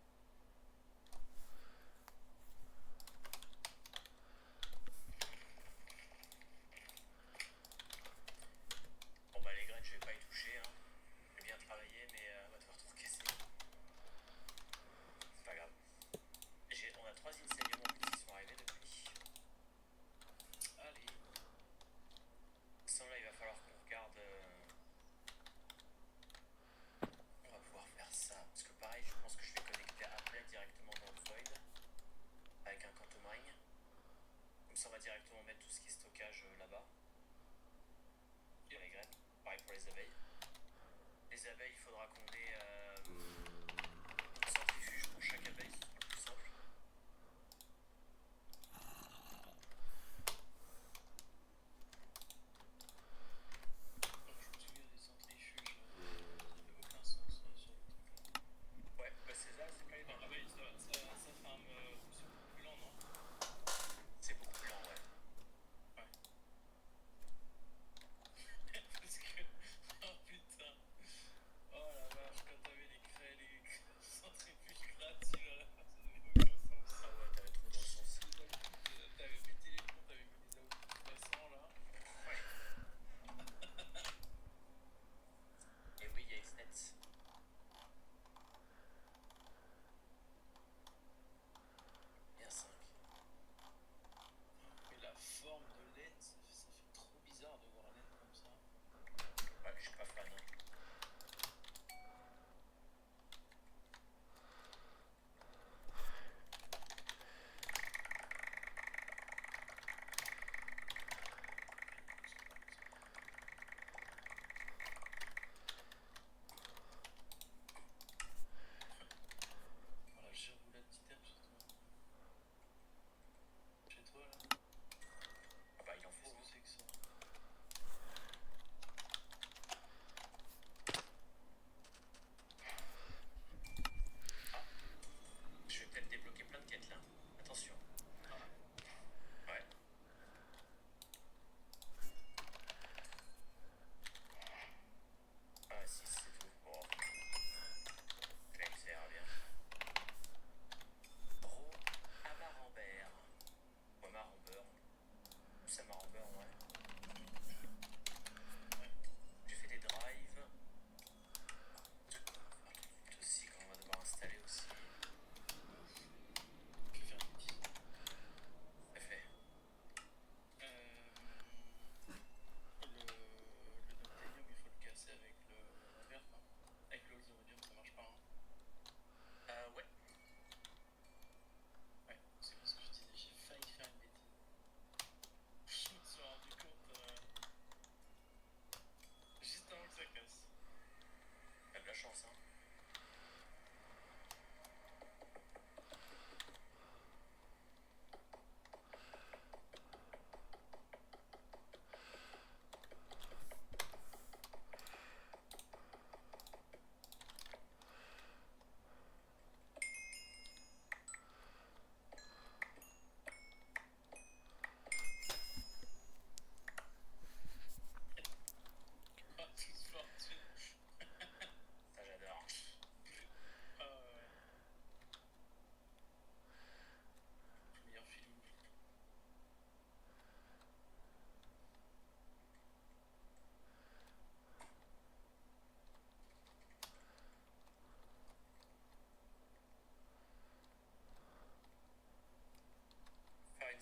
Bon bah les graines, je vais pas y toucher. Hein. J'ai bien travaillé, mais on va devoir tout recasser. C'est pas grave. On a 3 enseignements qui sont arrivés depuis. Allez. Sans là, il va falloir qu'on regarde. On va pouvoir faire ça. Parce que pareil, je pense que je vais connecter Applet directement dans le Void. Avec un quantum ring. Comme ça, on va directement mettre tout ce qui est stockage là-bas. Pour les graines. Pareil pour les abeilles. Les abeilles, il faudra qu'on ait une centrifuge pour chaque abeille, ce sera le plus simple. Je me souviens des centrifuges. Ça n'avait aucun sens sur le truc. Ouais, bah c'est ça, c'est pas les Ah bah oui, ça farm c'est beaucoup plus lent, non? C'est beaucoup plus lent, ouais. Ouais. Parce que... Oh putain. Oh la vache, quand t'avais les centrifuges gratuits là, ça n'avait aucun sens. Ah ouais, t'avais trop dans le sens. T'avais pété les plombs, t'avais mis des outputs passants là. Ouais. Et oui, il y a Xnet. Bien 5. Mais la forme de laine, ça fait trop bizarre de voir laine comme ça. Ouais, je suis pas fan. Hein.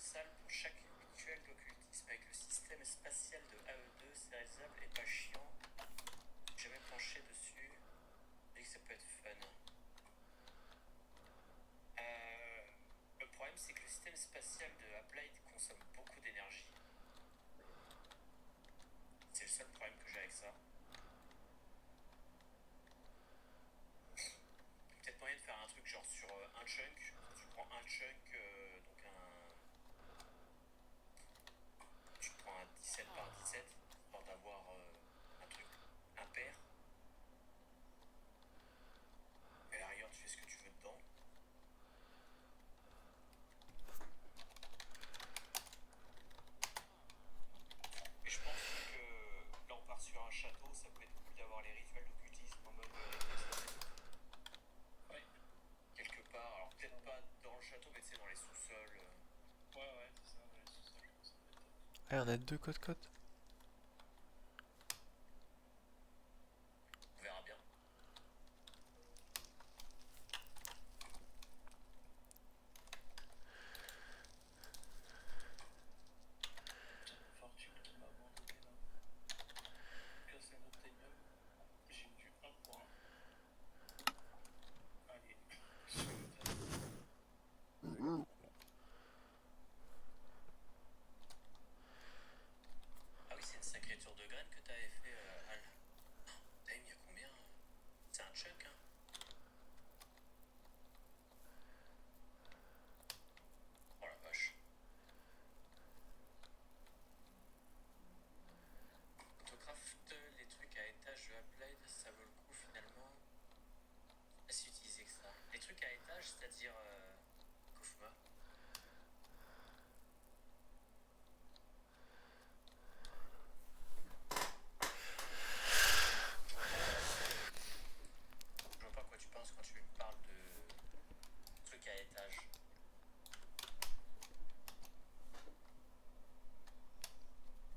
salle pour chaque rituel d'occultisme avec le système spatial de AE2, c'est réalisable et pas chiant. J'ai jamais penché dessus. Je dis que ça peut être fun. Le problème c'est que le système spatial de Applied consomme beaucoup d'énergie. C'est le seul problème que j'ai avec ça. Peut-être moyen de faire un truc genre sur un chunk. Tu prends un chunk, donc tu prends un 17 par 17 pour d'avoir un truc impair. Et à la rigueur, tu fais ce que tu veux dedans. Et je pense que là on part sur un château, ça peut être cool d'avoir les rituels d'occultisme en mode ouais. Quelque part, alors peut-être pas dans le château, mais tu sais, dans les sous-sols. Ouais, c'est ça, dans les sous-sols, ça peut être. Ah, on a 2 côte-côte. On verra bien. Fortune qui m'a abandonné là. Casse un autre immeuble. J'ai eu du 1 pour 1. Allez, qu'est-ce que je vais faire? Ah oui, c'est une sacrée tour de graines que t'avais fait, Al. T'as mis à combien? C'est un chunk, hein? Oh la vache. Autocraft, les trucs à étage de Applied, ça vaut le coup finalement. Pas si utilisé que ça. Les trucs à étage, c'est-à-dire Kofuma. Je vois pas à quoi tu penses quand tu me parles de trucs à étage.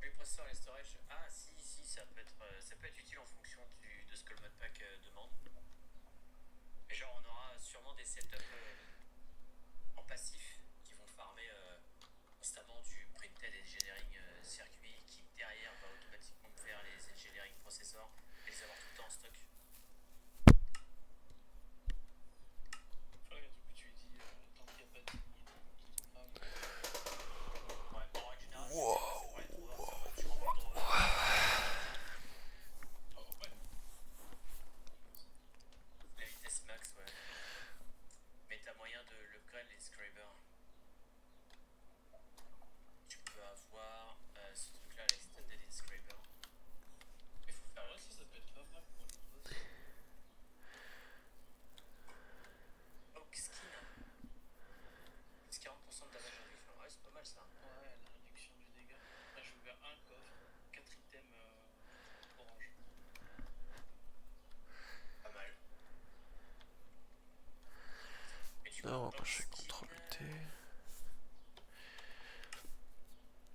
Les processeurs et les storage, ah si, ça peut être utile en fonction de ce que le modpack demande. Mais genre on aura sûrement des setups en passif qui vont farmer constamment du printed engineering circuit qui derrière va automatiquement me faire les engineering processors et les avoir tout le temps en stock. Ouais, du coup tu dis tant qu'il n'y a pas de limite, ouais, en règle générale, c'est pour les trouveurs, ça va, tu prends pas trop. La vitesse max, ouais. Mais t'as moyen de l'upgrade les scrapers. Tu peux avoir ce truc là, l'extended inscriber. Il faut faire aussi, ça peut être pas mal pour les boss. Oak skin. Plus 40% de damage réduction. Ouais, c'est pas mal ça. Ouais, la réduction du dégât. Là, j'ai ouvert un coffre, 4 items orange. Pas mal. Et du coup, Ah, on va pas faire CTRL T.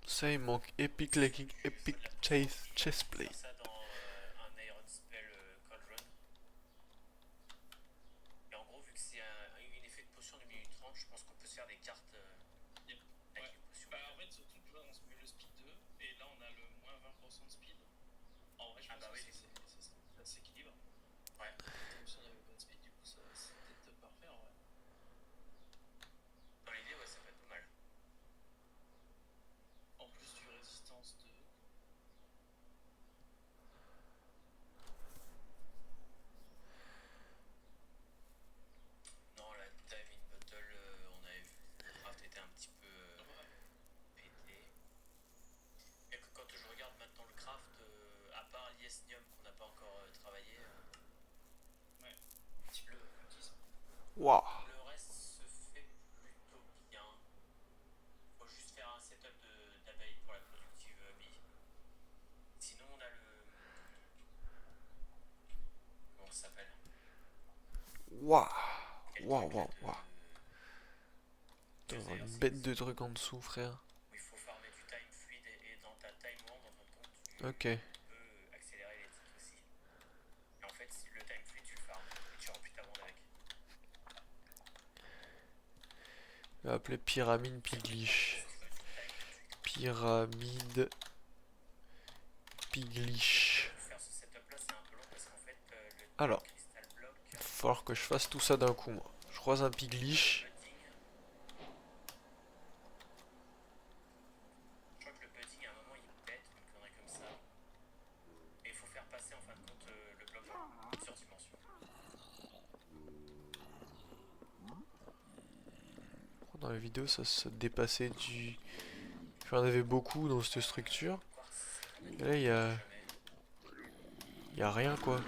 Ça, il manque Epic Legging, Epic Chestplate. Ça dans un Iron Spell Cauldron. Et en gros, vu que c'est un effet de potion de minute 30, je pense qu'on peut se faire des cartes avec les potions. Bah, en fait, surtout que là, on se met le speed 2, et là, on a le moins 20% de speed. En vrai, je pense que ça s'équilibre. Ouais. Comme si on n'avait pas de speed, du coup, c'est peut-être parfait en vrai. Dans l'idée, ouais, ça peut être pas mal. En plus du résistance 2. Non, la time in battle, on avait vu. Le craft était un petit peu pété. Et que quand je regarde maintenant le craft, à part l'Iesnium qu'on n'a pas encore travaillé, ouais, le occultisme. Waouh. Le reste se fait plutôt bien. Faut juste faire un setup d'abeilles pour la productive bee. Sinon, on a le. Comment ça s'appelle? Waouh. Quel Waouh, truc, là, waouh, waouh. de T'as User, une c'est- bête de trucs en dessous, frère. où il faut farmer du time fluide et dans ta time wand, en fin de compte, tu Ok. peux accélérer les tics aussi. Et en fait, si le time fluide, tu le farmes et tu remplis ta wand avec. Je vais appeler Pyramide Piglish. Pyramide. Piglish. Faire ce setup là, c'est un peu long parce qu'en fait, le Alors, crystal block, il va falloir que je fasse tout ça d'un coup, moi. Je croise un Piglish. je crois que le budding à un moment il pète, une connerie comme ça. Et il faut faire passer en fin de compte le bloc sur dimension. Dans la vidéo, ça se dépassait du... J'en avais beaucoup dans cette structure. Et là, il y a rien, quoi.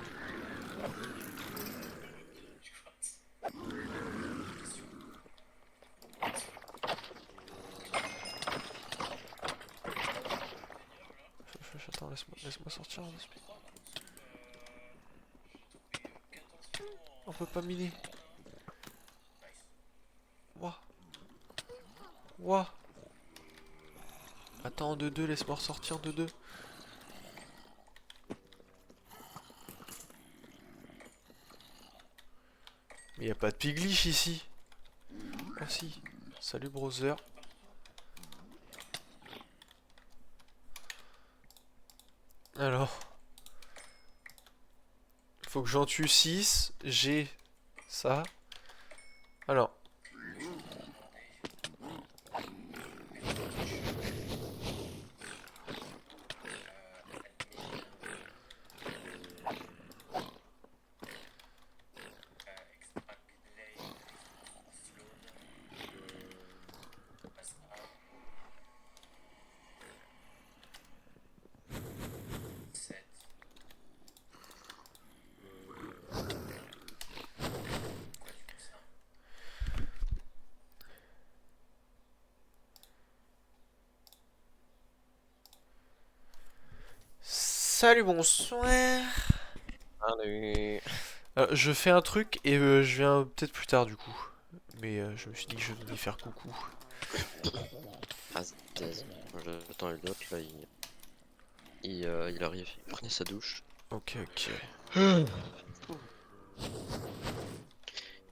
Attends, laisse-moi sortir. On peut pas miner. Ouah. Ouah. Attends, 2-2, laisse-moi ressortir 2-2. Mais y a pas de piglish ici. Ah si. Salut browser. Alors. Faut que j'en tue 6. J'ai ça. Alors. Salut, bonsoir. Salut. Je fais un truc et je viens peut-être plus tard du coup. Mais je me suis dit que je venais faire coucou. Ah, j'attends l'autre là, il arrive, il prenait sa douche. Ok.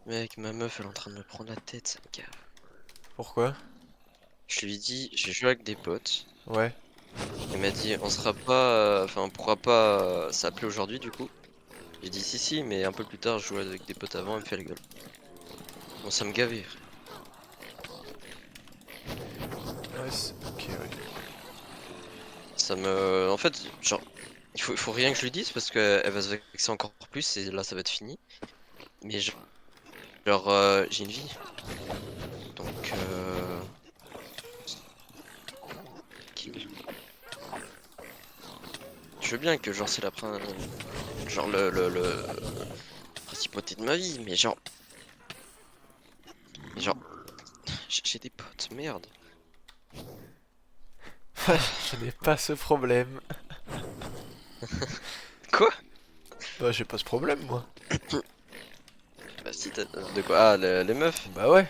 Mec, ma meuf elle est en train de me prendre la tête, ça me gave. Pourquoi? Je lui dis, j'ai joué avec des potes. Ouais. Elle m'a dit, on sera pas, enfin on pourra pas s'appeler aujourd'hui du coup. J'ai dit si, mais un peu plus tard je jouais avec des potes avant, elle me fait la gueule. Bon, ça me gavait. Ouais, ok, ouais. Ça me... En fait, genre, il faut rien que je lui dise parce qu'elle va se vexer encore plus et là ça va être fini. Mais genre, j'ai une vie. Donc, kill. Je veux bien que genre c'est la genre le principauté de ma vie, mais genre... J'ai des potes, merde. Je n'ai pas ce problème. Quoi? Bah j'ai pas ce problème moi. Bah si t'as... De quoi? Ah, les meufs? Bah ouais.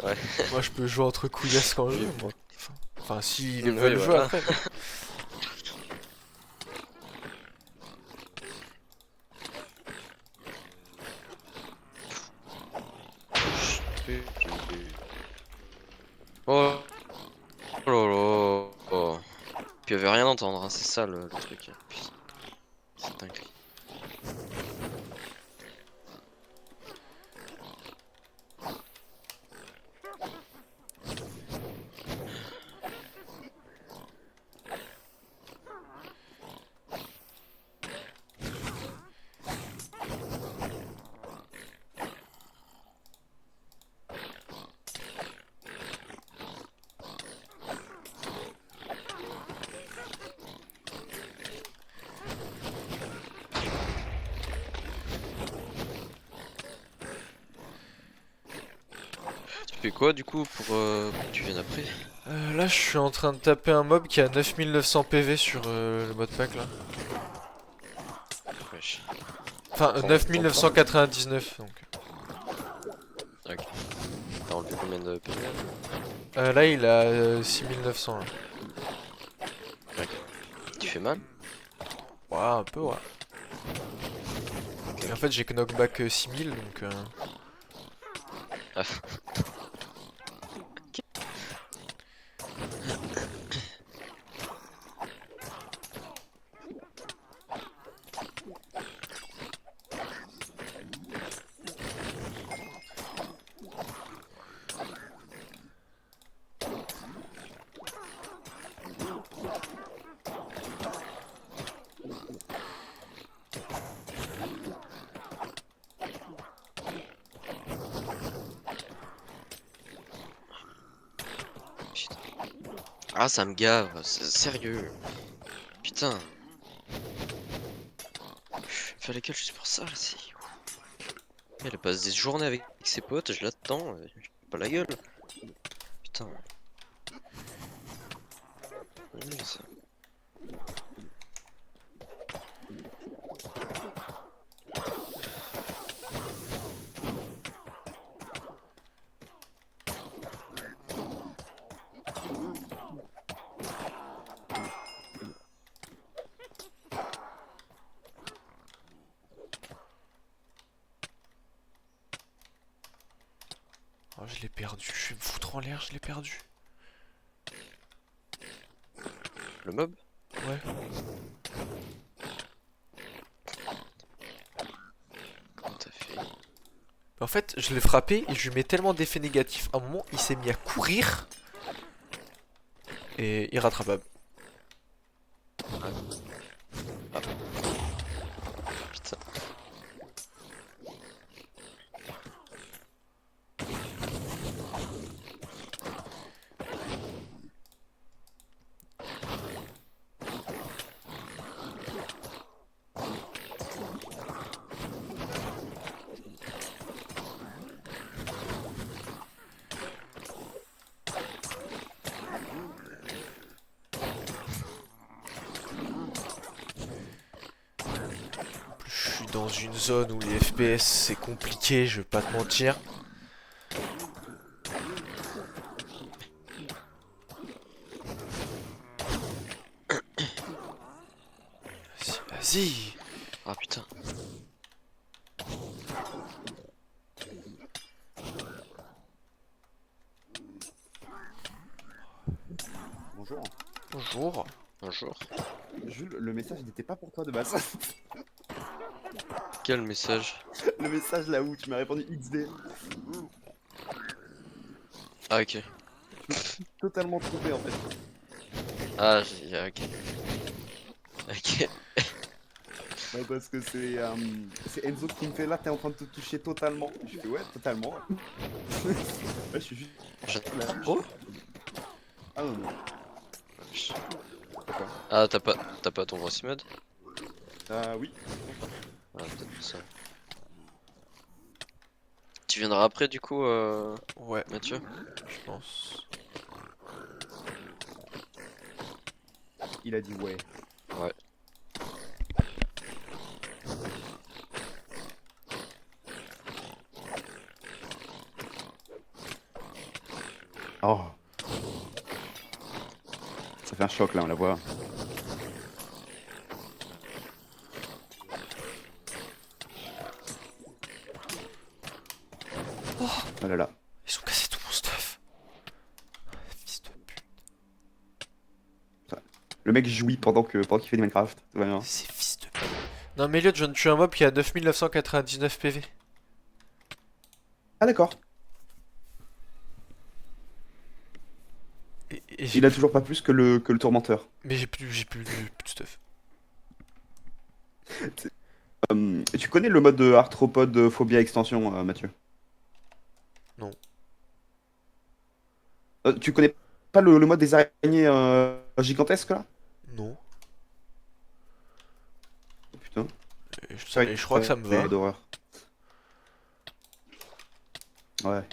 Ouais. Moi je peux jouer entre couillasses quand je veux moi. Enfin si ils veulent jouer voilà. après. Oh. Oh là là. Oh. Puis elle veut rien entendre, hein, c'est ça le truc. C'est dingue. Tu fais quoi du coup pour que tu viennes après? Là je suis en train de taper un mob qui a 9900 PV sur le modpack là. Wesh. Enfin 9999 donc. Ok. T'as enlevé combien de PV? Là il a 6900 là. Ok. Tu fais mal? Ouais un peu ouais. Et en fait j'ai knockback 6000 donc Ah. Ah, ça me gave, sérieux. Putain. Faire l'école juste pour ça, là, c'est... Elle passe des journées avec ses potes, je l'attends, pas la gueule. Putain. Ça. Oh, je l'ai perdu, je vais me foutre en l'air, je l'ai perdu. Le mob? Ouais. Comment t'as fait? En fait, je l'ai frappé et je lui mets tellement d'effets négatifs. À un moment, il s'est mis à courir. Et irrattrapable. Ah. Putain. Je suis dans une zone où les FPS c'est compliqué, je vais pas te mentir. Vas-y. Ah putain. Bonjour. Bonjour. Bonjour. Jules, le message n'était pas pour toi de base. Quel message? Le message là où tu m'as répondu XD. Ah ok. Totalement trompé en fait. Ah ok. Ok. Ouais, parce que c'est Enzo qui me fait là, t'es en train de te toucher totalement. Je fais ouais, totalement. Ouais, je suis juste. Là. Oh. Ah non, non. Ah t'as pas ton voice mode? Oui. Ah peut-être pour ça. Tu viendras après du coup Ouais. Mathieu? Je pense. Il a dit ouais. Ouais. Oh. Ça fait un choc là, on la voit. Oh là là. Ils ont cassé tout mon stuff. Fils de pute. Le mec jouit pendant qu'il fait du Minecraft. Tout va bien. C'est fils de pute. Non mais Elliot, je viens de tuer un mob qui a 9999 PV. Ah d'accord. Et Il a toujours pas plus que le tourmenteur. Mais j'ai plus de stuff. Tu connais le mode de Arthropod Phobia Extension, Mathieu? Non. Tu connais pas le mode des araignées gigantesques là? Non. Oh, putain. Et je crois que ça me va. D'horreur. Ouais.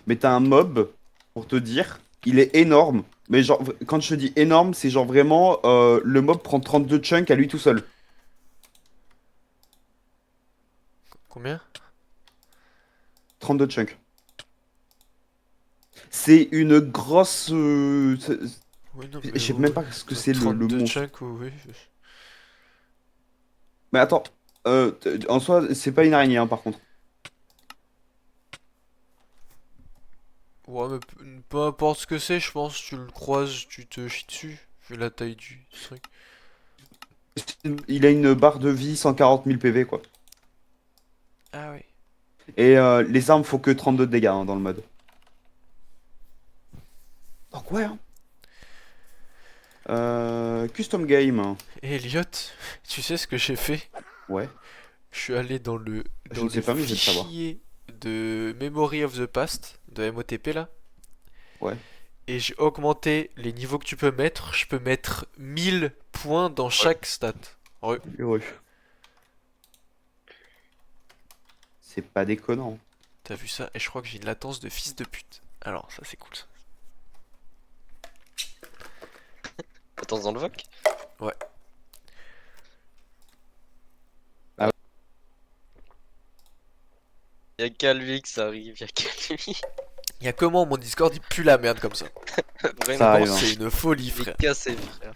Mais t'as un mob, pour te dire, il est énorme. Mais genre, quand je te dis énorme, c'est genre vraiment, le mob prend 32 chunks à lui tout seul. Combien? 32 chunks. C'est une grosse... Oui, non, je sais même pas ce que c'est le 32 monstre. chunks, oui. Mais attends, en soi, c'est pas une araignée hein, par contre. Ouais, mais peu importe ce que c'est, je pense, tu le croises, tu te chies dessus. Vu la taille du truc. Il a une barre de vie 140 000 PV quoi. Ah oui. Et les armes font que 32 de dégâts hein, dans le mode. Donc ouais hein. Custom game. Et Elliot, tu sais ce que j'ai fait? Ouais. Je suis allé dans le Je ne sais pas, mais je vais le savoir. fichier de Memory of the Past de MOTP là. Ouais. et j'ai augmenté les niveaux que tu peux mettre. Je peux mettre 1000 points dans chaque stat. Ouais. Ouais. C'est pas déconnant. T'as vu ça? Et je crois que j'ai une latence de fils de pute. Alors, ça c'est cool ça. Attends, dans le voc? Ouais. Ah. Y'a qu'à lui que ça arrive, y'a qu'à lui. Y'a comment mon Discord il pue la merde comme ça? Vraiment, Ça arrive, hein. C'est une folie, il est frère. cassé, frère.